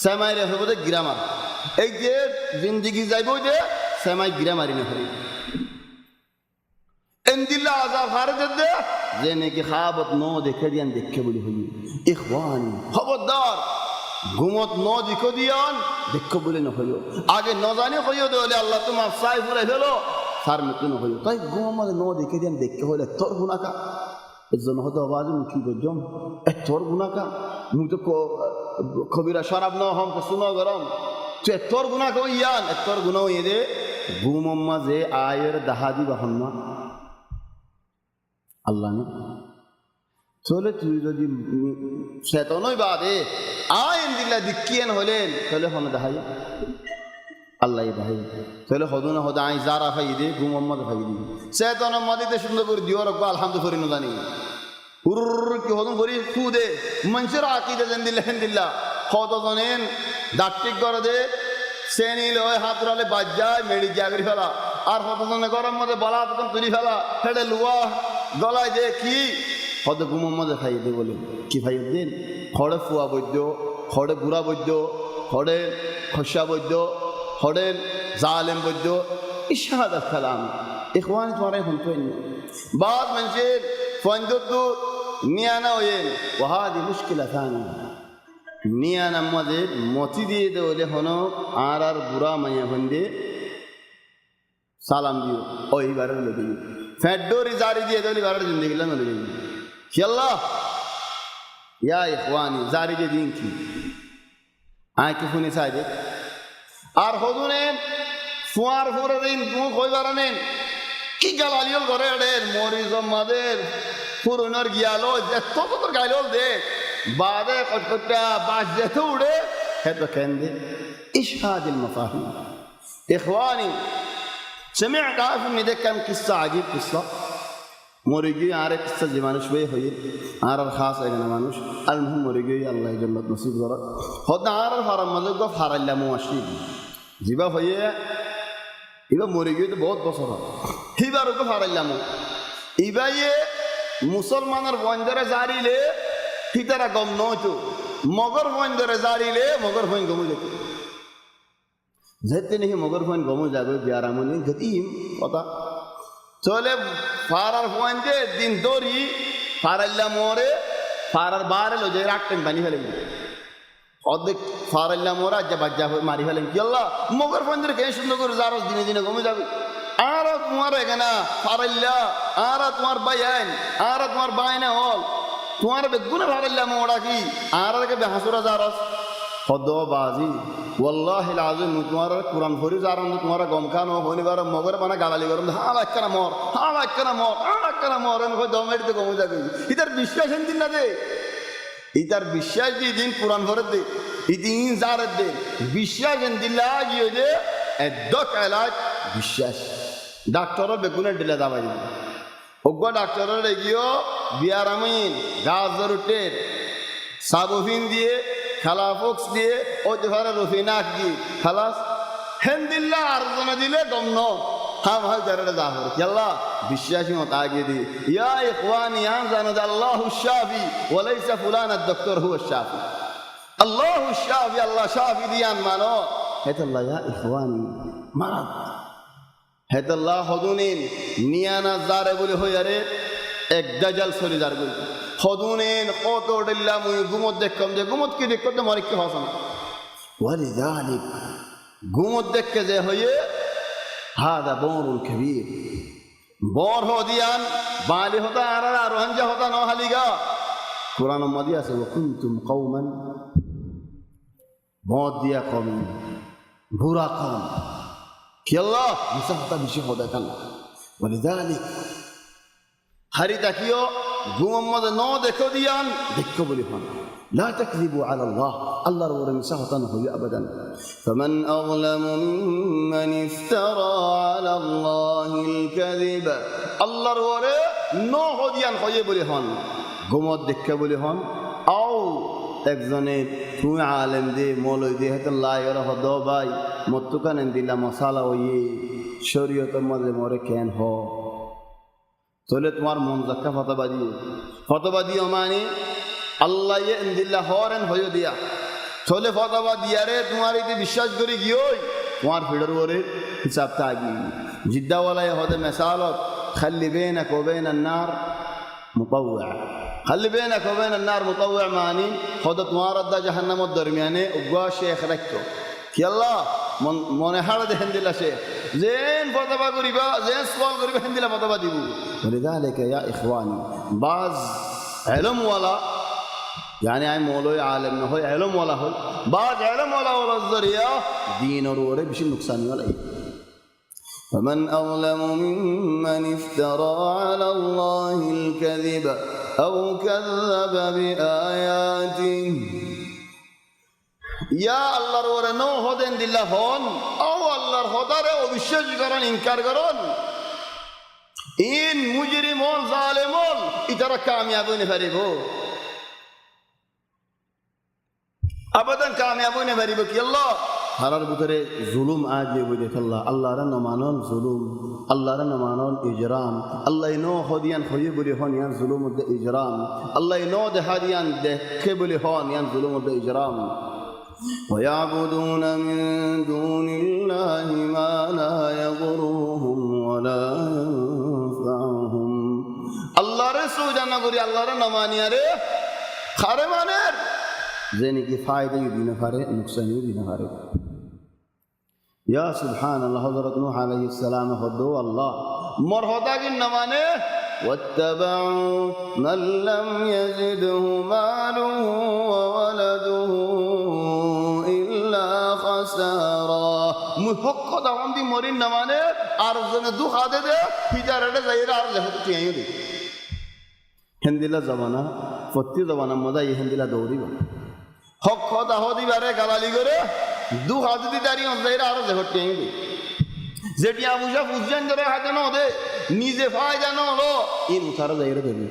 সেমাই রে হবো গ্রামার এই যে জিন্দিগি যাইব যে সেমাই গ্রামারি না হরি এন্দিল্লা আযাব হারে দে যে নাকি খাবত ন দেখে দিয়ান দেখে বলি হই ইখওয়ানি খবরদার ঘুমত ন দেখো দিয়ান দেখো বলে না হইও আগে ন জানি হইও দলে আল্লাহ তোমার সাই ফুরাই হলো সার মৃত্যু না হইও তাই ঘুম মধ্যে ন দেখে দিয়ান দেখে হইলে তোর গুনাকা এজন হতো আওয়াজ মুখি গজম তোর গুনাকা মুই তো কবিরা শরাব ন হম সুনো গরম তুই তোর গুনা কই ইয়ান তোর গুনা হই দে ঘুম মাঝে আয়ের দাহাদি বাহন না আল্লাহ নে চলে তুই যদি চেতনই বাদে আইন দিল্লা দিকিয়েন হলেন তাহলে হন দাহাই আল্লাহ দাহাই তাহলে হদু না হদা আই যারা খাই দে ঘুম মোহাম্মদ খাই দি চেতন মাদিতে সুন্দর করে দিও রকবা আলহামদুলিল্লাহ ফরিনো জানি হুর কি হদম করি ফু দে মানুষের আকিদে যেন দিল্লা হেন দিল্লা কতজনেন দাঁতটিক করে দে শ্রেণী লয় হাত রালে বাজ যায় মেড়ি জাগরি ফেলা আর কতজনে গরম মধ্যে বলা তখন তুলি ফেলা হেডে লুয়া গলায় দে কি হদ ঘুমের মধ্যে খাই দে বলে কি ভাই দিন খড়ে ফুয়া বৈদ্য খড়ে গুড়া বৈদ্য খড়ে খসা বৈদ্য খড়ে জালেম বৈদ্য ইশাহাদ কালাম ইখওয়ানি তোমার এখন তো বাদ মানুষের ফন্দু নিয়ানা হইেন ওহাদি মুশকিলা থানি নিয়ানা মধ্যে মতি দিয়ে দে বলে হনো আর বুড়া মাইয়া ফন্দে সালাম দিও ওইবারের লোকে ফেডোরি জারি দিয়ে দলি বারের জিন্দগি না লগে আল্লাহ ইয়া ইখওয়ানি জারি দিয়ে দিন কি আয় কি শুনি চাই দে আর হদুনেন ফুয়ার ফুরে দিন তুমি কই বারানেন কি গালালিয়ল করে এডের মরিজ মাদের পুরনোর গিয়ালো এত তোর গাইলল দে বাদে কটকটা বাস যেতে উড়ে হেতো কেন্দে ইশহাদিল মাফাহিম ইখওয়ানি سمعت عارف ان ده كان قصه عجيب قصه مريجي عارف قصه زمان شويه هي عارف خاص انا مانوش المهم مريجي الله يجمع نصيب زرا خدنا عارف حرام مزق حرام لا مواشي جيبا هي يبقى مريجي ده বহুত বছর হিবার কো حرام لا مو ইবায়ে মুসলমানের বন্দরে জারিলে হিতারা গম নতো মগর বন্দরে জারিলে মগর হইন গম যেত যেতে নাকি মগর ফোন গমো যাবে বিয়ারামনি গতিম কথা চলে ফারার ফোন দে দিন দরি ফারাল্লা মোরে ফারার বারে লো যে রাখতেন বানি ফেলে অর্ধেক ফারাল্লা মোরা যা বাজ্জা মারি ফেলেন কি আল্লাহ মগর ফোন ধরে কে সুন্দর করে যারো দিনে দিনে গমে যাবে আর তোমার এখানে ফারাল্লা আর তোমার বাইন আর তোমার বাইনা হল তোমার বেগুনে ফারাল্লা মোড়া কি আর কে বেহাসুরা যারস হদবাজি ওয়াল্লাহিল আযীম তোমার কুরআন পড়ি জারান তোমার গমখান ও হনিবার মগর বানা গালালি করম হ্যাঁ বাক্কানা মর হ্যাঁ বাক্কানা মর হ্যাঁ বাক্কানা মর এন কই দমেড়িতে গমু যাবে ইতার বিশ্বাস দিন না দে ইতার বিশ্বাস দিন কুরআন পড়ে দে ইদিন জারে দে বিশ্বাস দিলা গিয়ে দে এদক এলাজ বিশ্বাস ডাক্তার বেগুনে দিলা দাবাই ওগো ডাক্তারের গিয়ে বিয়ারামিন গাজরুটের সাবুফিন দিয়ে খালাফক্স দিয়ে ও যেভাবে রফিনাক দিয়ে খালাস হেন্দিল্লা আর জনা দিলে দমন হাম হাল জারেটা যা হল আল্লাহ বিশ্বাসী মত আগে দি ইয়া ইখওয়ানি আন জানা আল্লাহু শাফি ওয়া লাইসা ফুলান আদ-ডাক্তার হুয়া শাফি আল্লাহু শাফি আল্লাহ শাফি দিয়ান মানো হেতাল্লাহ ইয়া ইখওয়ানি মারাদ হেতাল্লাহ হদুনিন নিয়ানা জারে বলে হইয়ারে এক দাজাল সরি জার বলি خذونين قوتو دللا مي قمت دكم دي قمت كي دكم دي مارك حسن ولذلك قمت دك زي هي هذا بور كبير بور هو ديان بالي ہوتا آرا روحنجا ہوتا نو حلیگا قرآن مدیہ سے وَكُنْتُمْ قَوْمًا موت دیا قوم برا قوم کہ اللہ مسحتا بشی ہوتا کلا ولذلك ہری تکیو محمد نو دیکھو دیان دیکھو بلی ہون لا تكذبوا على الله الله رور مسحتا نحوی ابدا فمن أظلم ممن افترى على الله الكذب الله رور نو ہو دیان خوی بلی ہون گمت دیکھو بلی ہون او একজনে তুমি আলেম দে মৌলবি দে হয়তো লাইরা হদ ভাই মতুকানেন দিলা মশালা ওই শরীয়তের মধ্যে মরে কেন হ তাহলে তোমার মন জাক্কা ফতবাদি মানে আল্লাহ ইন্দিল্লা হরেন হয়ে দিয়া তাহলে ফতবা দিয়ারে তোমার এতে বিশ্বাস করে গিয়েই তোমার ফিডার ওরে হিসাবটা আগি জিদ্দাওয়ালাই হদে মেসালত খাল্লি বেনাক ওয়া বাইনান নার মুতাওয়া خلي بينك وبين النار مطوع ماني خذت موارد جهنم الدرمياني وقوا شيخ ركتو يلا من حرد هندلا شيخ زين فطبا قريبا زين سوال قريبا هندلا فطبا ديبو ولذلك يا إخواني بعض علم ولا يعني أي مولوي عالم هو علم ولا هو بعض علم ولا الزريا دين وروري بشي نقصان ولا إيه فمن أظلم ممن افترى على الله الكذب أو كذب بآياته يا الله رور نو هدن دلله هون أو الله هدره وبشج كران إنكار كران إن مجرمون ظالمون إترى كاميابون فريبو أبدا كاميابون فريبو كي الله হারার ভিতরে জুলুম আজ বুঝে ফেললা আল্লাহর নমানন জুলুম আল্লাহর নমানন ইজরাম আল্লাহ নো হদিয়ান হয়ে বলি হন ইয়ান জুলুম মধ্যে ইজরাম আল্লাহ নো দেহাদিয়ান দেখে বলি হন ইয়ান জুলুম মধ্যে ইজরাম ويعبدون من دون الله ما لا يضرهم ولا ينفعهم الله رسول জানা করি আল্লাহর নমানিয়ারে খারে মানের যেন কি ফায়দা দিনা পারে নুকসান দিনা পারে يا سبحان الله حضرت نوح عليه السلام خدو الله مرهدا کی نمانے واتبعوا من لم يزده ماله وولده إلا خسارا محق دوام دی مرین نمانے ارزن دو خادے دے ہجارے زہیر ارز ہے تو یہی دے ہندلا زمانہ فتی زمانہ مدا یہ ہندلا دوری با حق خدا ہو دی بارے گلالی کرے দু হাতে দি দাঁড়িয়ে অন্ধাইরা আরো দেখতে হবে যেটি আবুজা ফুজান ধরে হাতে না দে নিজে ফায়দা না হলো এই মুসারা যাইরে দেবে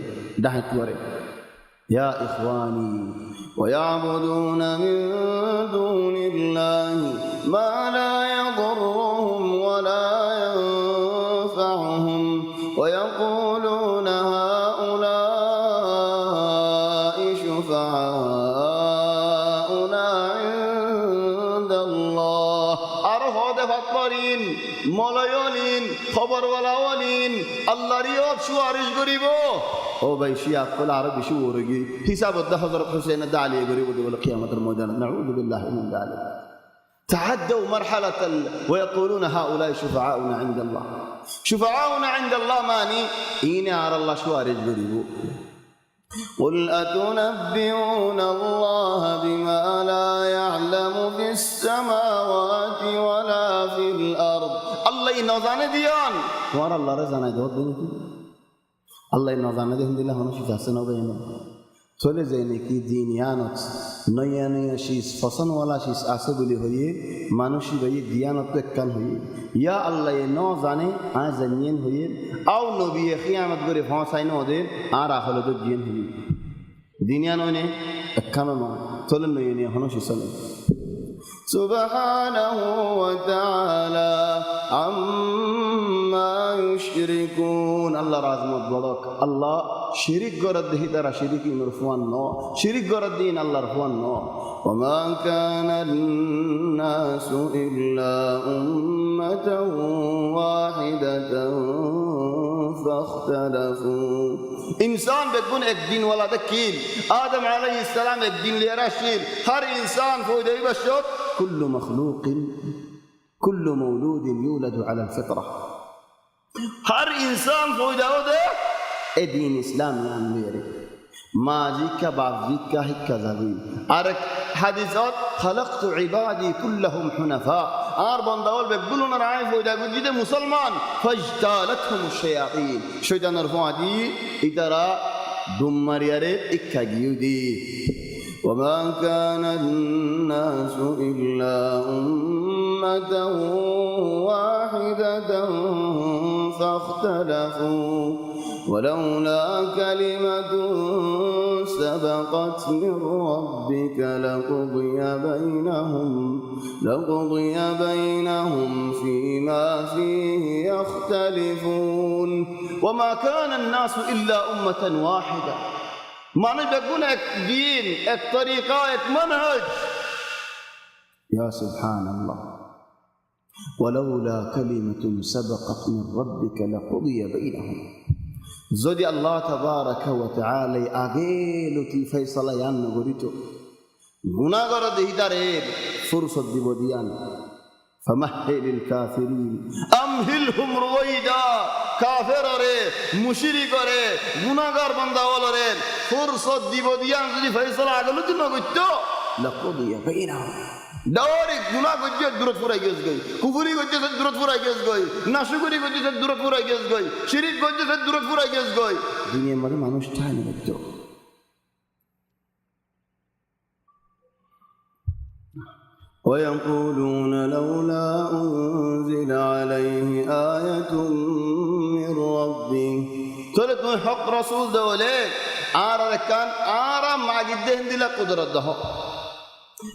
ডাহাত করে ইয়া ইখওয়ানি ويعبدون من دون الله ما لا يضرهم ولا ينفعهم ويقولون هؤلاء شفعاؤنا মলয়লিন খবরওয়ালাওয়ালিন আল্লাহর ইয়ব সুয়ারিশ করিব ও ভাই শিয়া কল আরো বেশি ওরগি হিসাবত হযরত হুসাইন দালি করিব বলে কিয়ামতের ময়দানে নাউযু বিল্লাহি মিন যালিক تعدوا مرحله ويقولون هؤلاء شفعاؤنا عند الله شفعاؤنا عند الله ماني إن على الله সুয়ারিশ করিব قل أتنبئون الله بما لا يعلم في السماوات ولا في الأرض الله نزانه ديان وار الله رزانه دو دين الله نزانه دين دله هنو شي جاسه نو بينه চলে যায় নাকি দিনিয়ানত নয়া নয়া শীষ ফসনওয়ালা শীষ আছে বলে হয়ে মানুষই হয়ে দিয়ানত একখান হয়ে ইয়া আল্লাহ ন জানে আ জানিয়েন হয়ে আও নবী খিয়ামত করে ফাঁসাই ন ওদের আর আহলে তো জিয়েন হয়ে দিনিয়ান হইনে একখান ন চলে নয়া নয়া হনো শীষ চলে সুবহানাহু ওয়া তাআলা আম্মা ইউশরিকুন আল্লাহর আযমত বড়ক আল্লাহ শিরিক গরদ দেহি তারা শিরিকি মরফুয়ান ন শিরিক গরদ দিন আল্লাহর ফুয়ান ন ওমা কানান নাসু ইল্লা উম্মাতান ওয়াহিদাতান فاختلفوا انسان بيكون एक दिन वाला दकील आदम अलैहिस्सलाम एक दिन ले रशील हर इंसान فويده بشوف كل مخلوق كل مولود يولد على الفطره हर इंसान فويده होده ए दीन इस्लाम नाम मेरे माजी का बाजी का हिक्का जावी आरक حديثات خلقت عبادي كلهم حنفاء আর বান্দাওয়াল বেগুলো না রায় ফয়দা গুজিতে মুসলমান ফাজতালাতহুম শায়াতিন শয়তানের ফাদি ইতারা দুম্মারিয়ারে ইক্কা গিউদি وما كان الناس إلا أمة واحدة فاختلفوا ولولا كلمة سبقت من ربك لقضي بينهم فيما فيه يختلفون وما كان الناس إلا أمة واحدة معنى بيكون एक دين एक तरीका एक منهج يا سبحان الله ولولا كلمة سبقت من ربك لقضي بينهم যদি আল্লাহ তাবারাকা ওয়া তাআলা আগে লতি ফয়সালা ইয়ান নগরিত গুনাহগার দেহিদারে ফুরসত দিব দিয়ান ফামাহিলিল কাফিরিন আমহিলহুম রুওয়াইদা কাফেররে মুশরিকরে গুনাহগার বান্দাওয়ালরে ফুরসত দিব দিয়ান যদি ফয়সালা আগে লতি নগরিত লাকদিয়া বাইনাহুম দাওরি গুনাহ গজ্জে দূরত ফুরাই গেছ গই কুফরি গজ্জে দূরত ফুরাই গেছ গই নাশকরি গজ্জে দূরত ফুরাই গেছ গই শিরক গজ্জে দূরত ফুরাই গেছ গই দুনিয়ার মধ্যে মানুষ ঠাই না দেখতো ويقولون لولا أنزل عليه آية من ربه تقول تم حق رسول دولة آرا كان آرا ما جده هندلا قدرت ده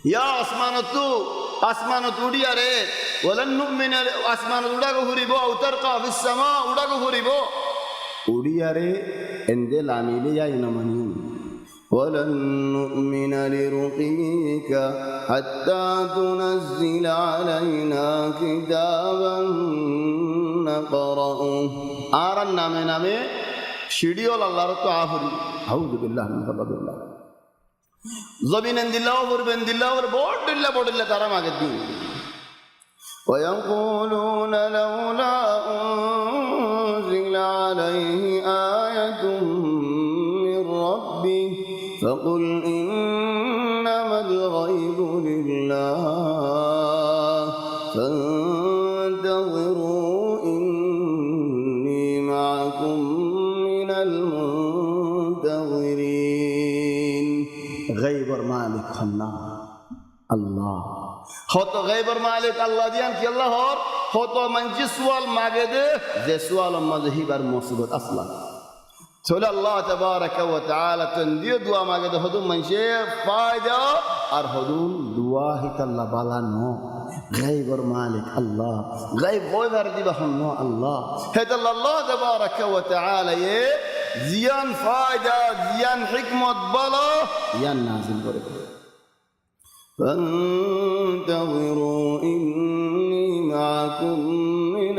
يا আসমানত উড়িয়া রে ওয়ালান নুমিনা আসমানত উড়াগো ফুরিব আও তারকা ফিস সামা উড়াগো ফুরিব উড়িয়া রে এন্ডে লামিলে যাই না মানি ওয়ালান নুমিনা লিরুকিকা হাত্তা তুনাজ্জিলা আলাইনা কিতাবান নাকরাউ আরান নামে শিডিওল আল্লাহর তো আফরি আউযু বিল্লাহি মিনাশ শাইতানির জমিন দিল্লাহ বরবেন দিল্লাহ আর বড় তারা মাগে দিন ويقولون لولا أنزل عليه آية من ربه فقل إنما الغيب لله فانتظروا إني معكم من المنتظرين غيب المالك خنا الله হত গায়বর মালিক আল্লাহ দিয়ান কি আল্লাহ হর হত মানজি সুয়াল মাগে দে যে সুয়াল মাজহিবার মুসিবত আসলা চলে আল্লাহ তাবারাকা ওয়া তাআলা তন্দিও দোয়া মাগে দে হদু মানজে ফায়দা আর হদু দোয়া হিতাল্লাহ বালানো গায়বর মালিক আল্লাহ গায়ব গয়বার দিবা হন্ন আল্লাহ হেতাল্লাহ আল্লাহ তাবারাকা ওয়া তাআলা এ জিয়ান ফায়দা জিয়ান হিকমত বালা ইয়ান নাযিল করে فانتظروا إني معكم من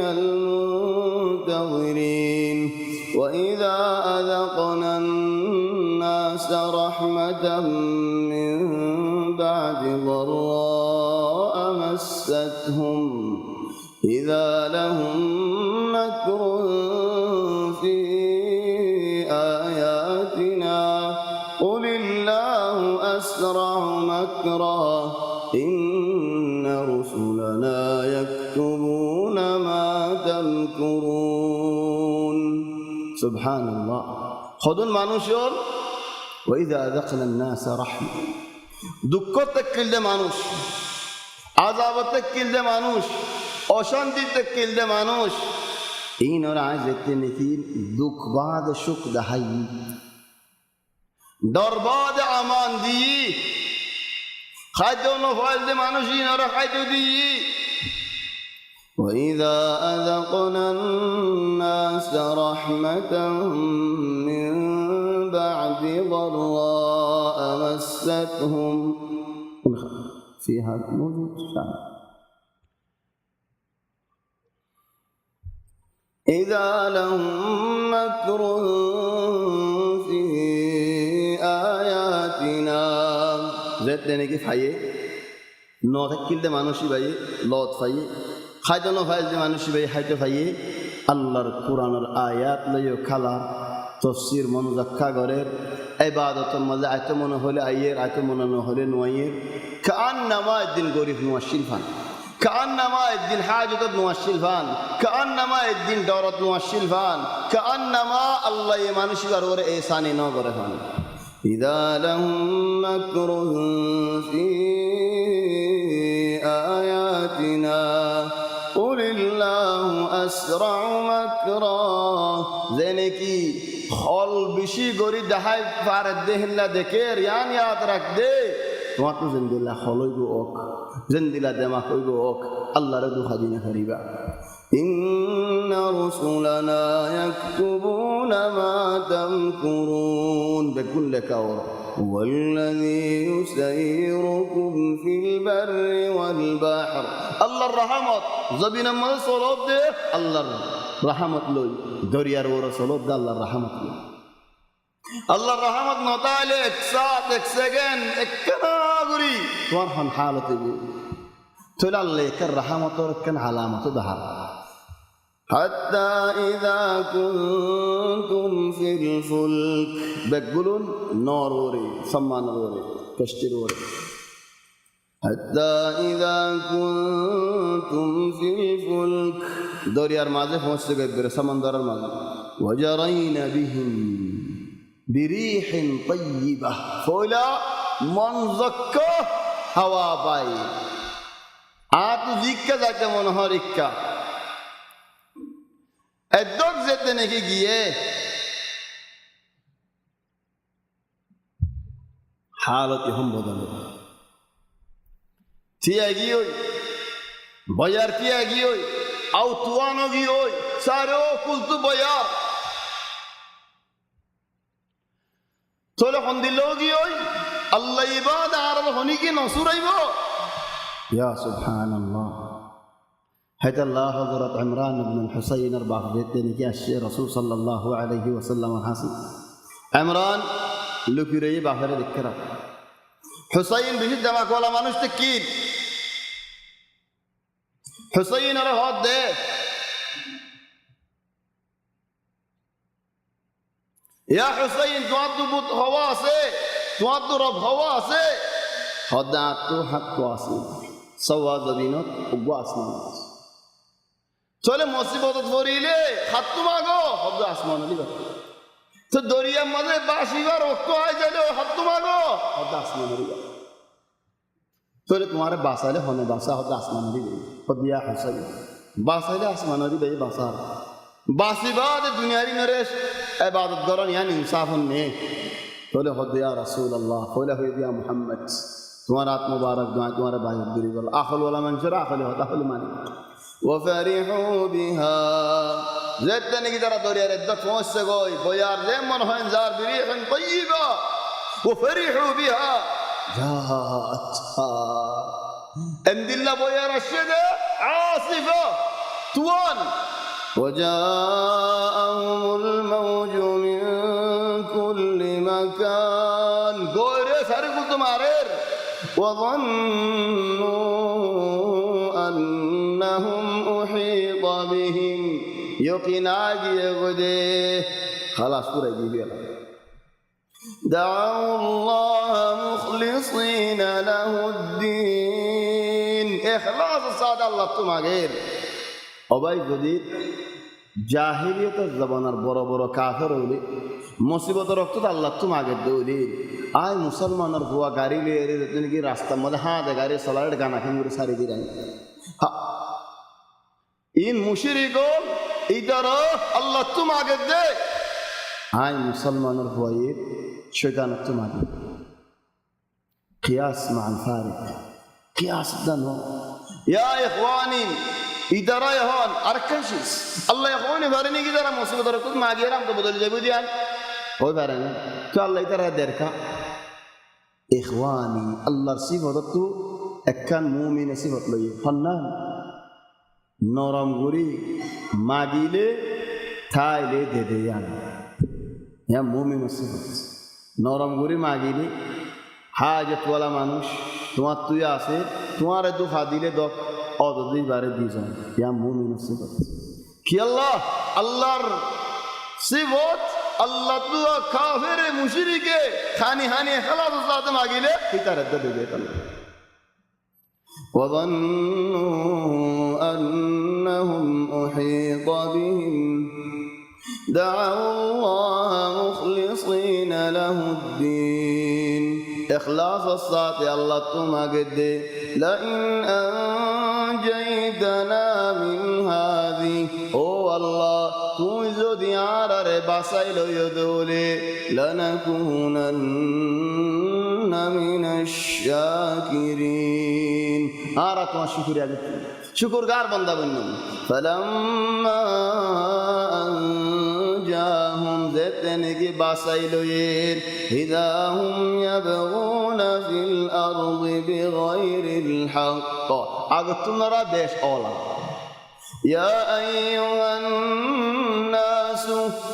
المنتظرين وإذا أذقنا الناس رحمة من بعد ضراء مستهم إذا لهم مكر في آياتنا قل الله أسرع مكرا إن رسلنا يكتبون ما تمكرون سبحان الله خذون মানুষের وإذا أذقنا الناس رحمة দুঃখ তককিল দে মানুষ আযাব তককিল দে মানুষ অশান্তি তককিল দে মানুষ این اور آج دیکھتے ہیں کہ دکھ بعد شک دہائی ডর বাদ আমান দি খাদ্য নফল দে মানুষই নর খাদ্য দি وإذا أذقنا الناس رحمة من بعد ضراء مستهم فيها موجود إذا لهم مكر في آياتنا زيت نيجي فايه نوتكيل ده مانوشي باي لوت فايه خايتو نو فايل ده مانوشي باي خايتو فايه আল্লাহর কোরআনের আয়াত লইও খালা তফসির মনোজাক্কা গরের ইবাদতের মাঝে আইতে মনে হলে আইয়ের আইতে মনে না হলে নোয়াইয়ের কান্নামা একদিন গরিব নোয়াশিল ফান কান্নামা একদিন হাজতত নোয়াশিল ফান কান্নামা একদিন দরদ নোয়াশিল ফান কান্নামা আল্লাহ মানুষিবার ওরে এসানি ন করে ফান ইদা লাহুম মাকরুন ফি আয়াতিনা কুলিল্লাহু আসরাউ মাকরা জেনেকি হল বেশি গরি দেখাই পারে দেহলা দেখে রিয়ান ইয়াদ রাখ দে তোমার তো জিন্দিলা হলইগো ওক জিন্দিলা দেমা কইগো ওক আল্লাহর দুখা দিনে করিবা ইন্না রুসুলানা ইয়াকতুবুনা মা তামকুরুন বেকুল লেখাও والذي يسيركم في البر والبحر الله الرحمت زبين ما صلوت ده الله الرحمت لوي دريار ورا صلوت ده الله الرحمت لوي الله الرحمت نطال এক সাত এক সেকেন্ড একনা গুরি তোমার হন হালতে গো তোলা লেকার রহমতর কেন আলামত দহার حتى إذا كنتم في الفلك بقولون نوروري سما نوروري كشتروري حتى إذا كنتم في الفلك دوريار ماذا فوسط جبر سمندر ماذا وجرين بهم بريح طيبة فولا منزكة هوا باي آتو زيكا ذاك منهاركا এদক যেতে নাকি গিয়ে হালতি হম বদল থিয়া গিয়ে বয়ার থিয়া গিয়ে আউ তুয়ানো গিয়ে সারো কুলতু বয়ার চলে হন দিল গিয়ে আল্লাহ ইবাদ আর হনি কি নসুরাইব ইয়া সুবহানাল্লাহ هذا الله حضرت عمران بن الحسين أربعة بيتين كأشياء رسول صلى الله عليه وسلم حسن عمران لكيري بحر ذكره حسين بجد ما قال ما نشتكين حسين رهاد ده يا حسين تعدو بط خواسه تعدو رب خواسه هدعتو حق واسي سوا زبينات وقواسنا চলে মুসিবত পড়িলে হাত মাগো শব্দ আসমান দিবা তো দরিয়ার মাঝে বাসিবার রক্ত হয়ে যাইলে হাত মাগো শব্দ আসমান দিবা তোরে তোমার বাসালে হনে বাসা শব্দ আসমান দিবে বিয়া হাসাই বাসাইলে আসমান দিবে বাসা বাসিবাদ দুনিয়ারি নরেশ ইবাদত করন ইয়ানি ইনসাফন নে তোলে হদ ইয়া রাসূলুল্লাহ তোলে হই দিয়া মুহাম্মদ তোমার হাত মুবারক দোয়া তোমার বাইরে দিবি বল আখল ওয়ালা মানুষের আখলে হদ আখল মানে وفرحوا بها زدني كده دوريار الدك موسغوي بيار زمن هين زار بريح طيبه وفرحوا بها جاءتها عند الله بيار الشده عاصفه طوان وجاءهم الموج من كل مكان غير سرقوا تمارر وظنوا أنهم أحيط بهم يقناجي غدي خلاص پورا جيبي دعوا الله مخلصين له الدين إخلاص الصاد الله تماغير أباي جديد জাহিলিয়ত জবানার বড় বড় কাফের হইলে মুসিবত রক্ত আল্লাহ তোমাকে দৌলি আয় মুসলমানের বুয়া গাড়ি লিয়ে কি রাস্তার মধ্যে দে গাড়ি চলার গানা খেমুরে সারি দিই ইন মুশরিকো ইদার আল্লাহ তোমাকে দে আয় মুসলমানের বুয়ায়ে শয়তান তোমাকে কিয়াস মান ফারিক কিয়াস দানো ইয়া ইখওয়ানি ইদারা হন আরকাশিস আল্লাহ ইখওয়ানি বারেনি কি যারা মুসিবত রক্ত মাগিরাম তো বদলে যাবে দিয়ান ওই বারেনি তো আল্লাহ ইদারা দেখা ইখওয়ানি আল্লাহর সিফত তো একখান মুমিনের সিফত লই ফন্নান নরম গুরি মাগিলে থাইলে দে দে ইয়া মুমিন সিফত নরম গুরি মাগিলে হাজতওয়ালা মানুষ তোমার তুই আছে তোমার দুঃখা দিলে দক অদুই বারে দিয়েছেন ইয়া মুমিন সিফত কি আল্লাহর সিফত আল্লাহ তু কাফের মুশরিকে খানি হানি খালাস সাথ মাগিলে পিতার দে দে আল্লাহ وظنوا أنهم أحيط بهم دعوا الله مخلصين له الدين إخلاص الصلاة الله تمجد لئن أنجيتنا من هذه أو الله توجد عرر بصيل يدولي لنكونن من الشاكرين أردت ما شكر يا بيت شكر غار بندا بنم فلما أنجاهم زتنجي بصيلين إذا هم يبغون في الأرض بغير الحق أقتنا ردش أولا يا أيها الناس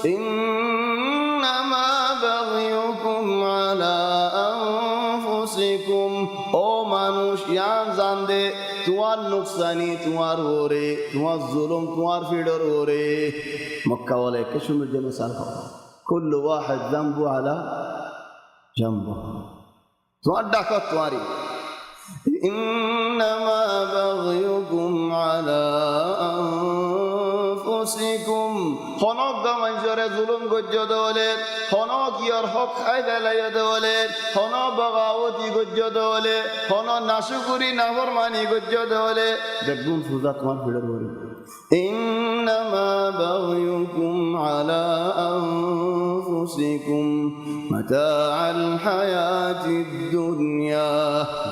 إنما بغيكم على أنفسكم أو মানুষ ইয়ান জানদে তোমার নুকসানি তোমার ওরে তোমার জুলুম তোমার ফিডর ওরে মক্কা বলে কে সুন্দর যেন সার কুল্লু ওয়াহিদ জামবু আলা জামবু তোমার ডাকত তোমারই ইন্নামা বাগয়ুকুম আলা আনফুসিকুম হনক গামাঞ্জরে জুলুম গজ্জ দলে হনক ইয়ার হক খাই দেলাই দলে হন বগাওতি গজ্জ দলে হন নাশুকুরি নাফরমানি গজ্জ দলে দেখুন সুজা তোমার ভিড়ের বলে ইন্নামা বাগয়ুকুম আলা আনফুসিকুম মাতাআল হায়াতিদ দুনিয়া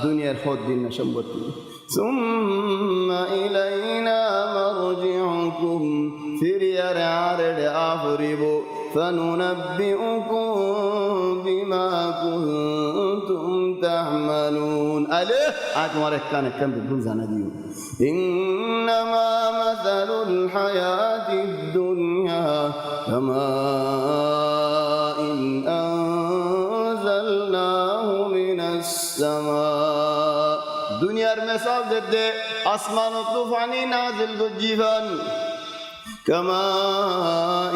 দুনিয়ার হদ দিন সম্পত্তি ثم إلينا مرجعكم فريار عرد أفربو فننبئكم بما كنتم تعملون أليه أتمارك كان بدون زنديو إنما مثل الحياة الدنيا كماء أنزلناه من السماء দুনিয়ার মেসাল দে আসমান তুফানি নাজিল গজিফান كماء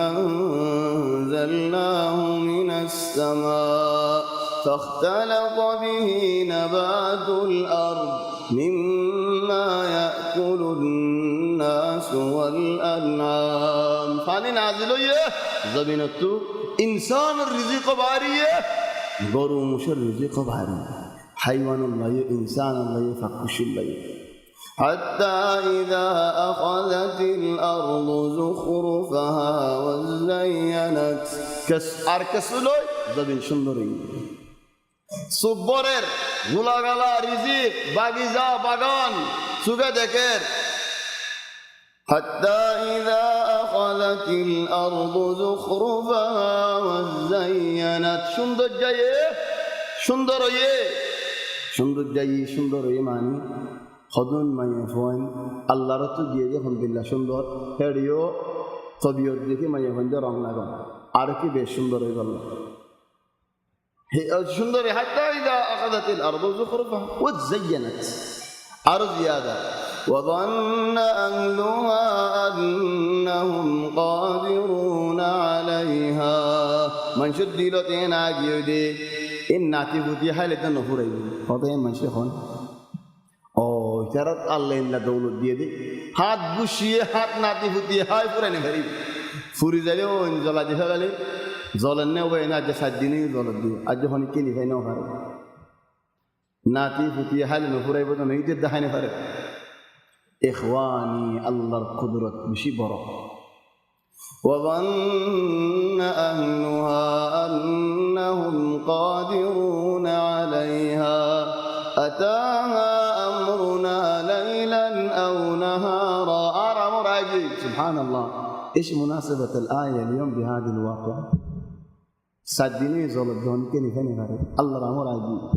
أنزلناه من السماء فاختلط به نبات الأرض مما يأكل الناس والأنعام فاني نازل زمينتو إنسان الرزق باريه غرو مش الرزق باريه حيوان الله إنسان الله فكش الله حتى إذا أخذت الأرض زخرفها وزينت أركسلوي زبين شندري صبرر غلاغلا رزق باغيزا باغان سوغا دكر حتى إذا أخذت الأرض زخرفها وزينت شندر جاي شندر যাই সুন্দর মানে হদন মাইয়া ফোন আল্লাহর তো দিয়ে যে আলহামদুলিল্লাহ সুন্দর হেডিও তবিয়ত দেখে মাইয়া ফোন রং লাগান আর কি বেশ সুন্দর হয়ে গেল সুন্দর হাত্তা ইদা আখাযাতিল আরদু যুখরুফাহা ওয়া যায়্যানাত আরো জিয়াদা وظن أهلها أنهم قادرون عليها من شد لتين عجيدي إن ناتفوتي حالة نفوري فضي من شيخون شرط الله إلا دولة ديدي هات بوشيه هات ناتفوتي هاي فراني غريب فوري زالي وإن زلا جفا غالي زلنه وإن أجا سجيني زلت دي أجا هوني كيني فاينه فارغ ناتفوتي حالة نفوري بدو نيجي دهاني فارغ إخواني الله القدرة بشي برا وظن أهلها أنهم قادرون عليها أتاها أمرنا ليلا أو نهارا أرى مراجع سبحان الله إيش مناسبة الآية اليوم بهذا الواقع صدقني زول الدون كني فني غير الله راه مراجع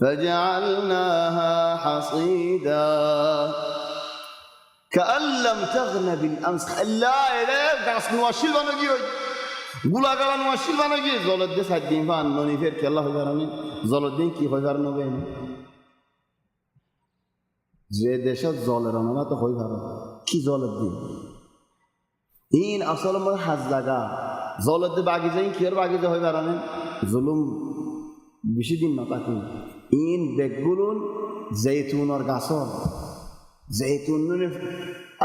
فجعلناها حصيدا কাআল্লাম তাগনা বিল আমস আল্লাহ এরে গাছ নোয়াশিল বানো গিয়ে গুলা গালা নোয়াশিল বানো গিয়ে জলত দিয়ে সাত দিন বা আন্ননি ফের খেলা হয়ে পারানি জলত দিন কি হয়ে পারানো বেন যে দেশত জলের অনামা তো হয়ে পারো কি জলত দিন ইন আসল মধ্যে হাজ জাগা জলত দিয়ে বাগি যাই কি আর বাগি যা হয়ে পারানি জুলুম বেশি দিন না থাকুন ইন বেগুলুন জৈতুনের গাছর জৈতুন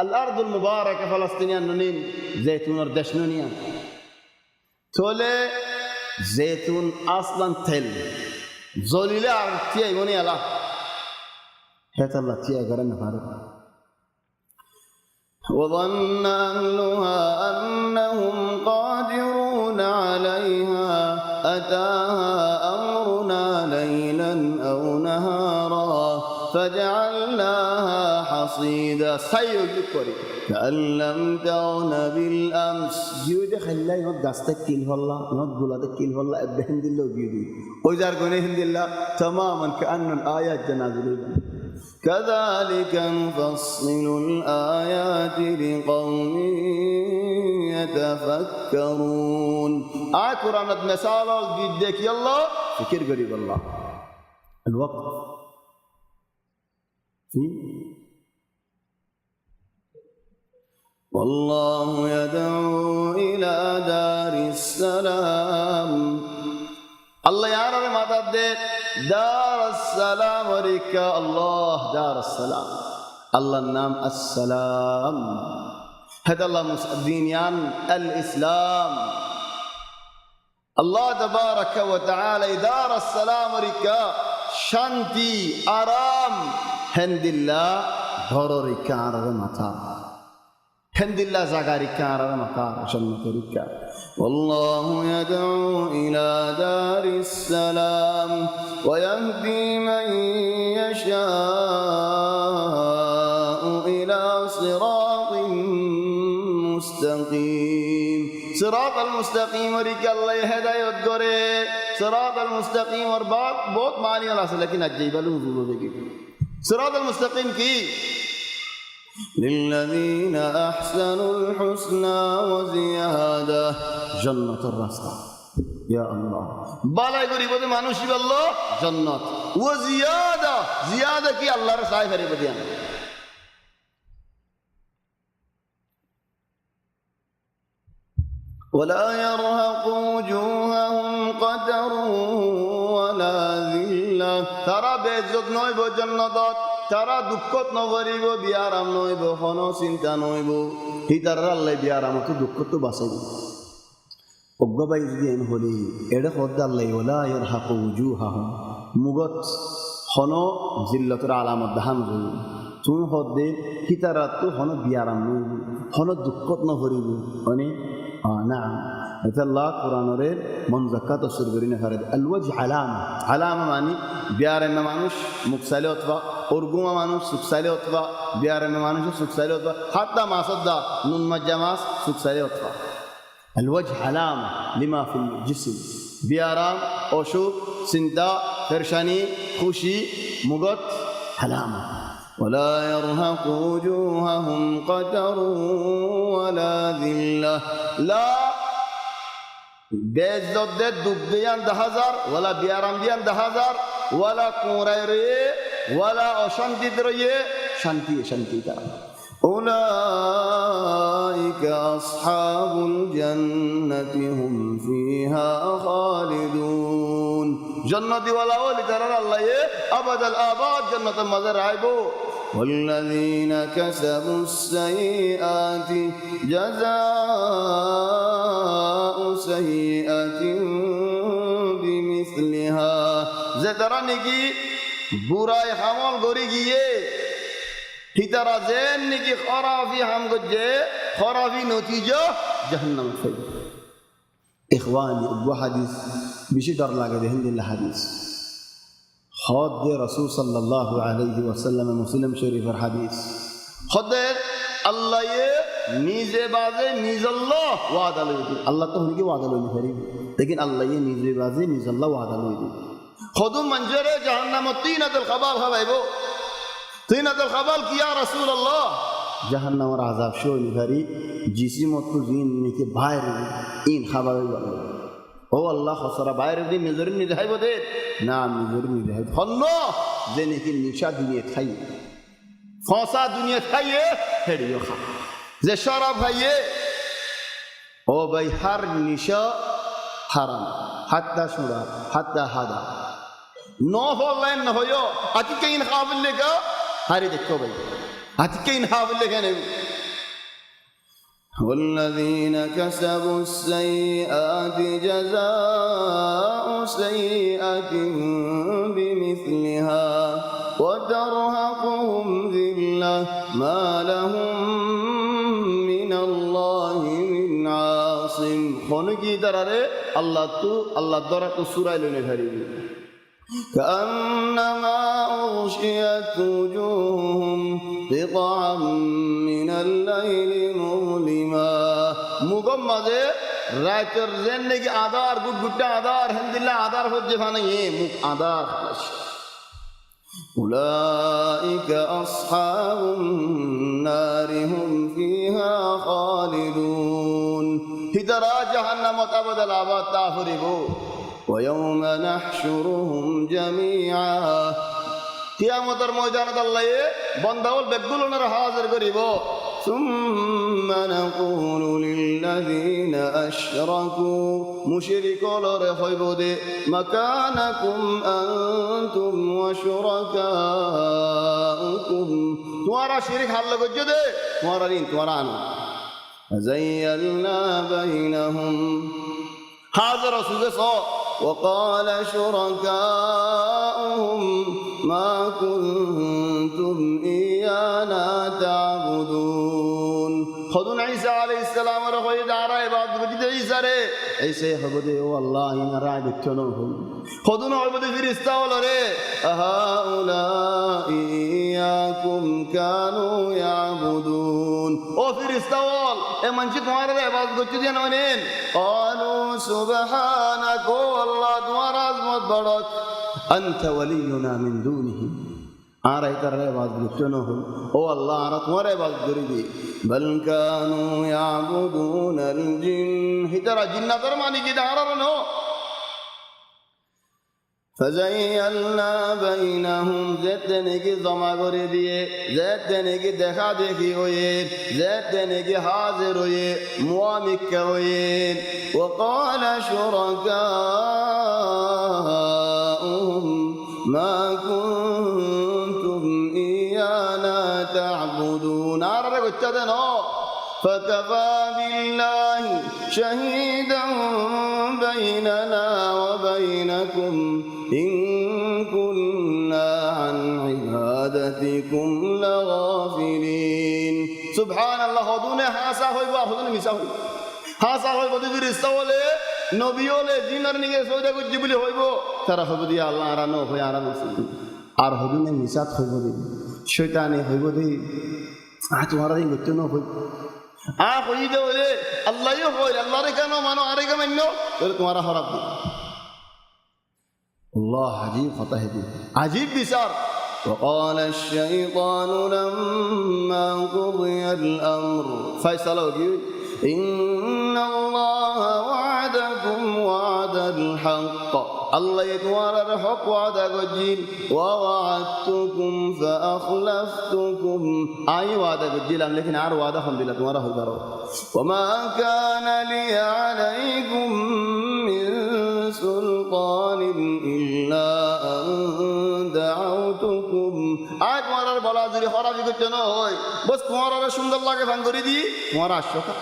আল-আরদুল মুবারাকা ফলস্তিনিয়ান নুনিন জৈতুনের দেশ নুনিয়া তোলে জৈতুন আসলান তেল জলিলে আর তিয়াই মনি আলা হেতাল্লাহ তিয়াই করেন না পারে وظن أهلها أنهم قادرون عليها أتاها أمرنا ليلا أو نهارا فجعلناها حصيدا سيذكر كأن لم تغن بالأمس جيودي خلاه ينط دستك كيل والله ينط بلادك كيل والله أبهند الله جيودي ويزار قنيه هند الله تماما كأن الآيات جنازل كذلك نفصل الآيات لقوم يتفكرون قرآن مثال جدك يلا فكر قريب الله الوقت والله يدعو إلى دار السلام الله يا رب ما تدت دار السلام وريكا الله دار السلام الله النام السلام هذا الله دينيان الإسلام الله تبارك وتعالى دار السلام وريكا شانتي آرام هند الله غرورك عرض مطار هند الله زغارك عرض مطار جنتك والله يدعو إلى دار السلام ويهدي من يشاء إلى صراط مستقيم صراط المستقيم ورك الله هداية gore صراط المستقيم और बहुत मानी वाला है लेकिन अजीब लुज़ूल होगी صراط المستقيم की للذين أحسنوا الحسنى وزيادة جنة الرسول يا الله بالا يقولي بدي مانوشي بالله جنة وزيادة زيادة كي الله رسائي فري بديان ولا يرهق وجوههم قدر ولا ذلة ترى بيزد نويب جنة তারা দুঃখত নভরিব বিয়ারাম নইব হন চিন্তা নইব হিতার আল্লাহ বিয়ারামতো দুঃখ তো বাঁচাইব অজ্ঞবাই যদি এন হলি এডে হদ্দ আল্লাহ ওলা ইয়ারহাকু উজুহাহুম মুগত হন জিল্লতর আলামত দাহান রইব তুমি হদ্দে হিতারাত তো হন বিয়ারাম নইব হন দুঃখত নভরিব মানে না এটা আল্লাহ কোরআনের মন যাকাত তফসীর করি না ফারদ আলওয়াজ আলামা আলামা মানে বিয়ারামে মানুষ মুখ সাইলে অথবা ওরগুমা মানুষ সুখ সাইলে অথবা বিয়ারামে মানুষ সুখ সাইলে অথবা হাত্তা মাসদ্দা নুন মাজ্জামাস সুখ সাইলে অথবা আলওয়াজ আলামা লিমা ফিল জিসম বিয়ারাম অসুখ চিন্তা পেরেশানি খুশি মুগত আলামা ولا يرهق وجوههم قتر ولا ذلة لا বেজত দে দুঃখ দিয়ান 10,000 ওয়ালা বিয়ারাম দিয়ান 10,000 ওয়ালা কুরাই রে ওয়ালা অশান্তি রয়ে শান্তি শান্তি তা উলাইকা আসহাবুল জান্নাতি হুম ফিহা খালিদুন জান্নাতি ওয়ালা ওলি তারা আল্লাহ আবাদাল আবাদ জান্নাতের মজা রাইবো والذين كسبوا السيئات جزاء سيئة بمثلها زترا نকি বুরাই হামল গরি গিয়ে হিতারা জেন নাকি খরাফি হাম গজে খরাফি নতিজা জাহান্নাম ফেল ইখওয়ানি আবু হাদিস বেশি ডর লাগে দেখেন দিল হাদিস হদ দে রাসূল সাল্লাল্লাহু আলাইহি ওয়াসাল্লাম মুসলিম শরীফের হাদিস হদে আল্লাহ নিজে বাজে নিজল্লাহ ওয়াদা লইদি আল্লাহ তো হনিকে ওয়াদা লইনি পারি लेकिन আল্লাহ নিজে বাজে নিজল্লাহ ওয়াদা লইদি خذوا منجره جهنم طينة الخبال هوايبو طينة الخبال كي يا رسول الله জাহান্নামের আযাব শোনি ভারি জিসিমত জিন নিকে বাইরে ইন খাবার ও আল্লাহ খসরা বাইরে দিন নিজের নিজাইব দে না নিজের নিজাই ফন্ন যে নাকি নিশা দুনিয়া খাই ফসা দুনিয়া খাইয়ে হেড়িও খা যে শরাব খাইয়ে ও ভাই হার নিশা হারাম হাত্তা সুরা হাত্তা হাদা নফল লাইন না হইও আতি কেইন খাবিল লেগা হারি দেখো ভাই আতি কেইন খাবিল লেগা নেই والذين كسبوا السيئات جزاء سيئة بمثلها وترهقهم ذلة ما لهم من الله من عاصم خونكي دراره الله درته سورة لنهاري كأنما أغشيت وجوههم قطعا من الليل مظلما مغمضة رايتر زنك آدار قد آدار الحمد لله آدار فوجه فانا مك آدار أولئك أصحاب النار هم فيها خالدون هدرا جهنم أبد الآباد تافربو ويوم نحشرهم جميعا কিয়ামতের ময়দানে আল্লাহ বান্দাওল বেগুলোর হাজির করিব ثم نقول للذين أشركوا مشركوا হইব দে مكانكم أنتم وشركاؤكم তোমারা শিরক হাল লাগছে দে তোমারা ঋণ তোমারা আনো زيّلنا بينهم هذا رسول الله وقال شركاؤهم ما كنتم إيانا تعبدون خذون عيسى عليه السلام ورخوي دارا عباد بجد عيسى ري عيسى خبدي والله إن رأي بكنوهم خذون عبد فرستا ولري أهؤلاء إياكم كانوا يعبدون أو فرستا وال من جد مارا عباد بجد ينونين قالوا سبحانك والله تمہارا عظمت بڑک انت ولينا من دونهم آرہ ترے عبادت کیوں ہو او اللہ آرہ تمہارے عبادت کری دی بل كانوا يعبدون الجن ہی ترہ جنہ ترمانی کی دارہ رنو فزيّلنا بينهم زيتنے کی جمع کر دیے زیتنے کی دیکھا دیکھی ہوئے زیتنے کی حاضر ہوئے موامق ہوئے وقال شركاؤهم ما كنتم إيانا تعبدون آرہ گچہ دنو فكفى بالله شهيدا بيننا وبينكم إن كنا عن عبادتكم لغافلين سبحان الله خذون حاسا ہوئی با خذون مسا ہوئی حاسا ہوئی با دیگر استولے نبیوں لے جنر نگے سودا کو جبلی ہوئی بو ترہ ہوئی دی اللہ آرانو ہوئی آرانو آر خذون مسات ہوئی بو دی شیطانی ہوئی بو دی تمہارا دیں گتنو ہوئی ہوئی دے ہوئے اللہ یہ ہوئی اللہ رکھا نو مانو آرے کا منو پھر تمہارا حراب دی الله عجيب فتح دي عجيب بسار وقال الشيطان لما قضي الأمر فيصلوا إن الله وعدكم وعد الحق الله يتوارى الحق وعد الجيل ووعدتكم فأخلفتكم أي وعد الجيل لكن عار وعدهم بلا توارى الضرر وما كان لي عليكم من سلطان إلا أن دعوتكم آج تمہارا بلا زری خرابی کچھ نہ ہوئی بس تمہارا سند اللہ کے فنگوری دی تمہارا شکر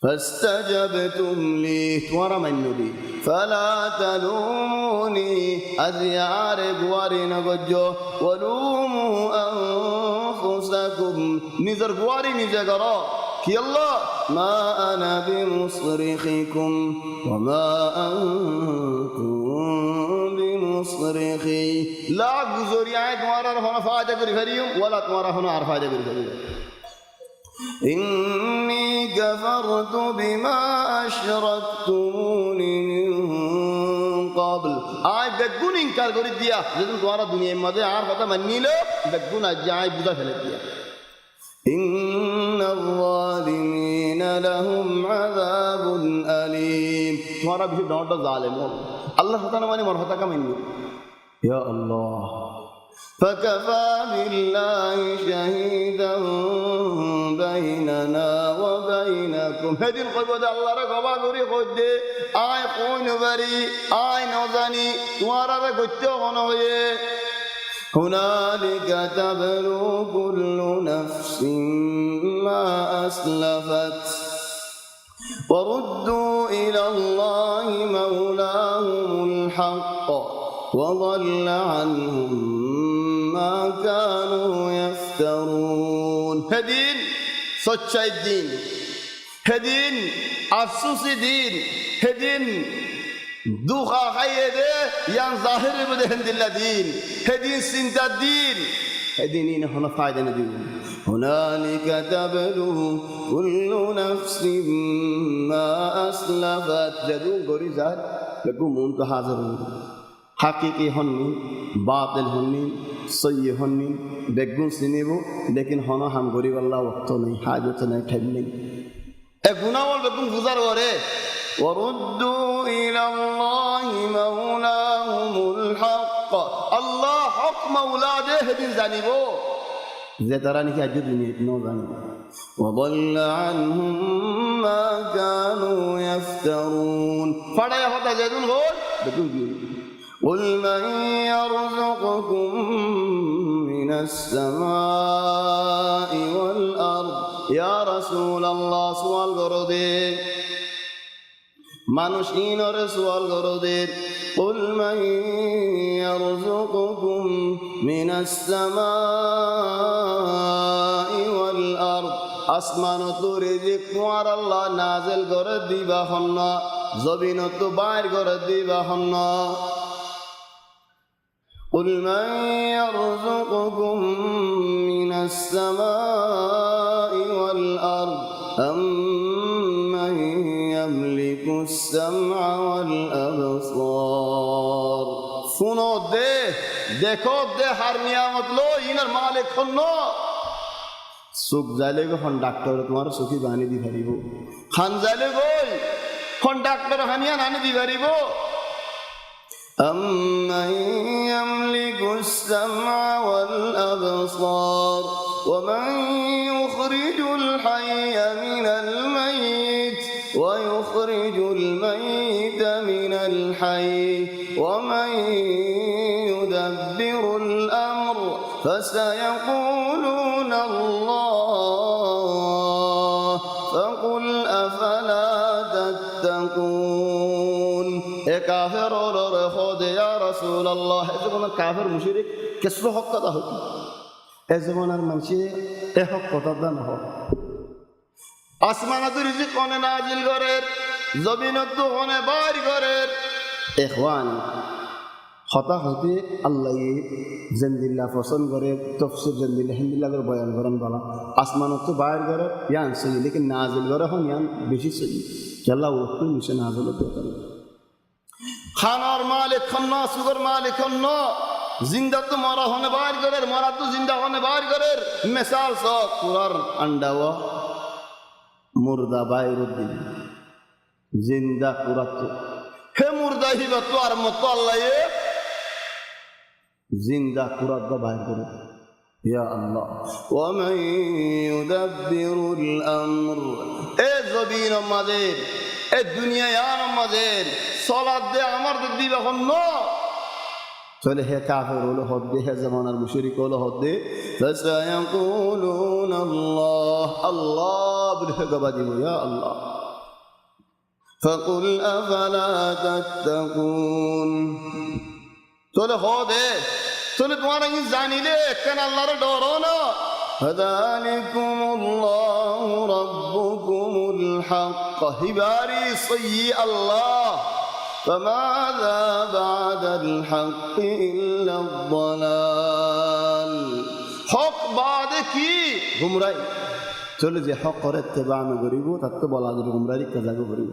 فاستجبتم لي تمہارا منو دی فلا تلوموني أزيار بواري نگجو ولوموا أنفسكم نظر بواري نجگرا کہ اللہ ما أنا بمصرخكم وما أنتم بمصرخي لا گزوری آئے تمہارا رہنا فائدہ کری فریوں ولا تمہارا ہونا عرف فائدہ کری فریوں إني كفرت بما أشركتمون من قبل آئے بگون انکار کری دیا جتن تمہارا دنیا مدے عرف فتح منی لو بگون اجائے بودا پھلت دیا ইন্নাল যালিমিনা লাহুম আযাবুন আলীম। তোমারা বেশি ডরটা জালেম আল্লাহ হতানা মানে মর হতা কামাইনি ইয়া আল্লাহ। فكفى بالله شهيدا بيننا وبينكم هدين قبض الله رغبا غري خدي আয় কোন বাড়ি আয় নজানি তোমারা গত্য হন হয়ে هنالك تبلو كل نفس ما أسلفت وردوا إلى الله مولاهم الحق وضل عنهم ما كانوا يفترون هدين سچاي الدين هدين أفسوس الدين هدين دوخا خيده يان ظاهر بدهن الدين هدين سنت الدين هدين هنا فايدة ندين هنالك تبلو كل نفس ما أسلفت جدون غريزات لكم منت حاضر حقيقي هني باطل هني صحيح هني বেগুন চিনিব লেকিন হন হাম গরিব আল্লাহ ওয়াক্ত নেই হাজত নাই ঠাই নেই এ গুনাহ বেগুন বুঝার করে وردوا إلى الله مولاهم الحق الله حق مولا ده دين জানিবো যে তারা নাকি আজ দুনিয়া ন জানিব وضل عنهم ما كانوا يفترون فড়ায় হতা যেদুন হল বেগুন قل من يرزقكم من السماء والأرض يا رسول الله سؤال করদে মানুষ ইনরে সওয়াল করদে قل من يرزقكم من السماء والأرض আসমান তো রিজিক তোমার আল্লাহ নাযিল করে দিবা হন জমিন তো বাইর করে দিবা হন قل من يرزقكم من السماء والأرض أمن يملك السمع والأبصار শুনো দে দেখো দে হার নিয়ামত লো ইনার মালিক হন সুখ জালে গো হন ডাক্তার তোমার সুখী বানি দি পারিব খান জালে গই হন ডাক্তার হানিয়া নানি দি পারিব أمن يملك السمع والأبصار ومن يخرج الحي من الميت ويخرج الميت من الحي ومن يدبر الأمر فسيقولون الله فقل أفلا تتقون كافر خود يا رسول الله এজন্য কাফের মুশরিক কেসলো হক কথা হতো এজমানার মানুষে এ হক কথা না হয় আসমানাত রিজিক কোনে নাজিল করে জমিনত কোনে বাইর করে ইখওয়ান হতা হতে আল্লাহ জিন্দিল্লাহ পছন্দ করে তাফসীর জিন্দিল্লাহ হিন্দিল্লাহ করে বয়ান করেন বলা আসমানত তো বাইর করে ইয়ান সহি লেকিন নাজিল করে হন ইয়ান বেশি সহি আল্লাহ ওকে মিশে নাজিল হতে পারে খানার মালিক খন্ন সুগর মালিক খন্ন জিন্দা তো মরা হনে বাইর করে মরা তো জিন্দা হনে বাইর করে মিসাল সব কুরার আন্ডাওয়া মুর্দা বাইর দিন জিন্দা কুরাত হে মুর্দা হিবা তো আর মত আল্লাহ জিন্দা কুরাত বাইর করে ইয়া আল্লাহ ওয়া মান ইউদাব্বিরুল আমর এ জবিন আমাদের এ দুনিয়ায় আমাদের সালাত দে আমার দিবা হন্ন চলে হে কাফের হলো হদ্দে হে জামানার মুশরিক হলো হদ্দে ফাসায়াকুলুন আল্লাহ আল্লাহ বলে গবা দিব ইয়া আল্লাহ ফাকুল আফালা তাত্তাকুন চলে হদে চলে তোমার কি জানিলে কেন আল্লাহর ডরো না فذلكم الله ربكم الحق هباري صي الله فماذا بعد الحق إلا الضلال حق بعد كي غمراي চলে যে হক করে ইত্তেবা আমি করিব তাতে বলা যে গুমরাহি কাজা করিব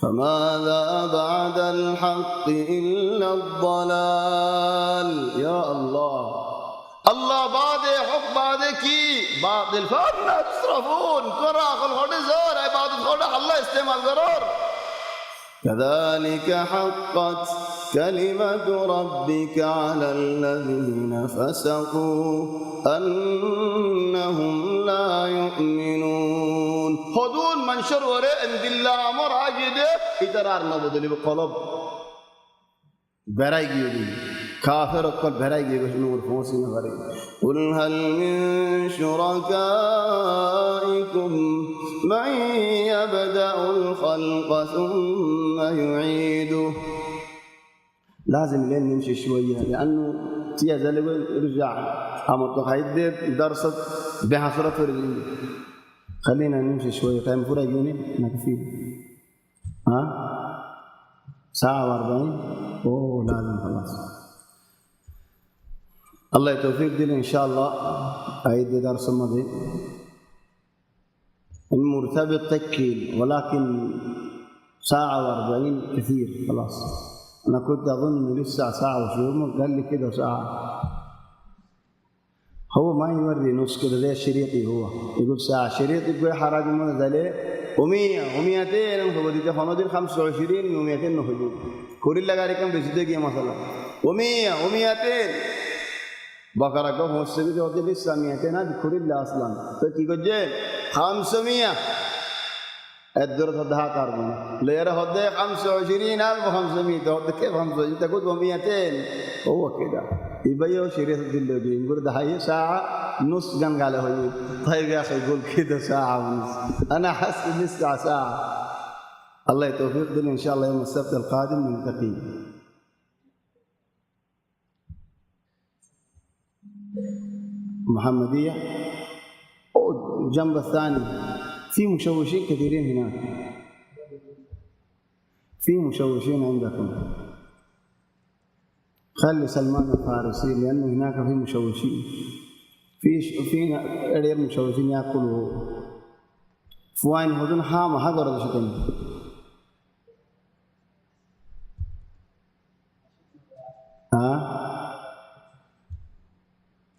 فماذا بعد الحق إلا الضلال يا الله الله بعد حق بعد كي بعد الفن تصرفون ترى خل خد زار عبادة خد الله استعمال ضرر كذلك حقت كلمة ربك على الذين فسقوا أنهم لا يؤمنون خذون منشر وراء بالله أمر عجده إترار نبضل بقلب براي جيودي كافر أقول براي جيوش نور فوسين غريب قل هل من شركائكم من يبدأ الخلق ثم يعيده لازم لين نمشي شوية لأنه تيازل رجع أمر تخيد درس بحصرة رجل خلينا نمشي شوية تايم فرق يوني نكفي ها ساعة 40 أوه لازم خلاص الله يتوفيق دي إن شاء الله أيد درس ماضي المرتبط تكيل ولكن ساعة 40 كثير خلاص أنا كنت أظن إنه لسه ساعة وشوية قال لي كده ساعة هو ما يوري نص كده زي الشريطي هو يقول ساعة شريط يقول حراج من ذلك و100 و200 هو دي فنادين 25 و200 نخجون كوري لغاري كم بيزيدك مثلا و100 و200 بقرة كم هو السبب ده ودي لسه 200 هذا كوري لا أصلا فكي كجين 500 الدرة ده كاربون ليرة هده 25,500 هده كيف 25 تقول 200 هو كده يبيعوا شريط الدلوجي يقول ده هي ساعة نص جن قاله هو طيب يا أخي يقول كده ساعة ونص أنا حاسس لسه ساعة الله يتوفق لنا إن شاء الله يوم السبت القادم نلتقي محمدية الجنب الثاني في مشوشين كثيرين هناك في مشوشين عندكم خلي سلمان الفارسي لأنه هناك في مشوشين في غير مشوشين يأكلوا فوين هذون حامة هذا شكل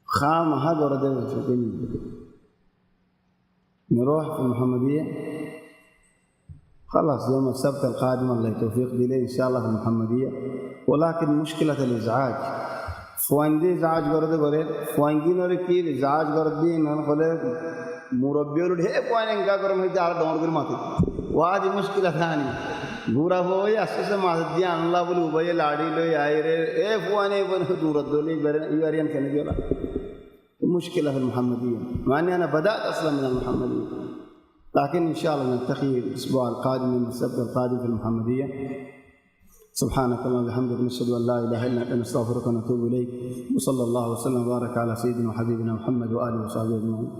خامة هذا شكل نروح في المحمدية خلاص يوم السبت القادم الله يتوفيق لي إن شاء الله في المحمدية ولكن مشكلة الإزعاج فويندي إزعاج برد قريب فويندي نوركي إزعاج بردي إنه خلّي مربيور ده فوين إنك كرم هيدا على دور بالماتي وهذه مشكلة ثانية بورا فوي أساس ما تديان الله بلو بيا لاري لو يايره فوين دور الدولي يارين كني بيلا مشكلة في المحمدية مع أني أنا بدأت أصلا من المحمدية لكن إن شاء الله نلتقي الأسبوع القادم من السبت القادم في المحمدية سبحانك اللهم وبحمدك نشهد أن لا إله إلا أنت نستغفرك ونتوب إليك وصلى الله وسلم وبارك على سيدنا وحبيبنا محمد وآله وصحبه أجمعين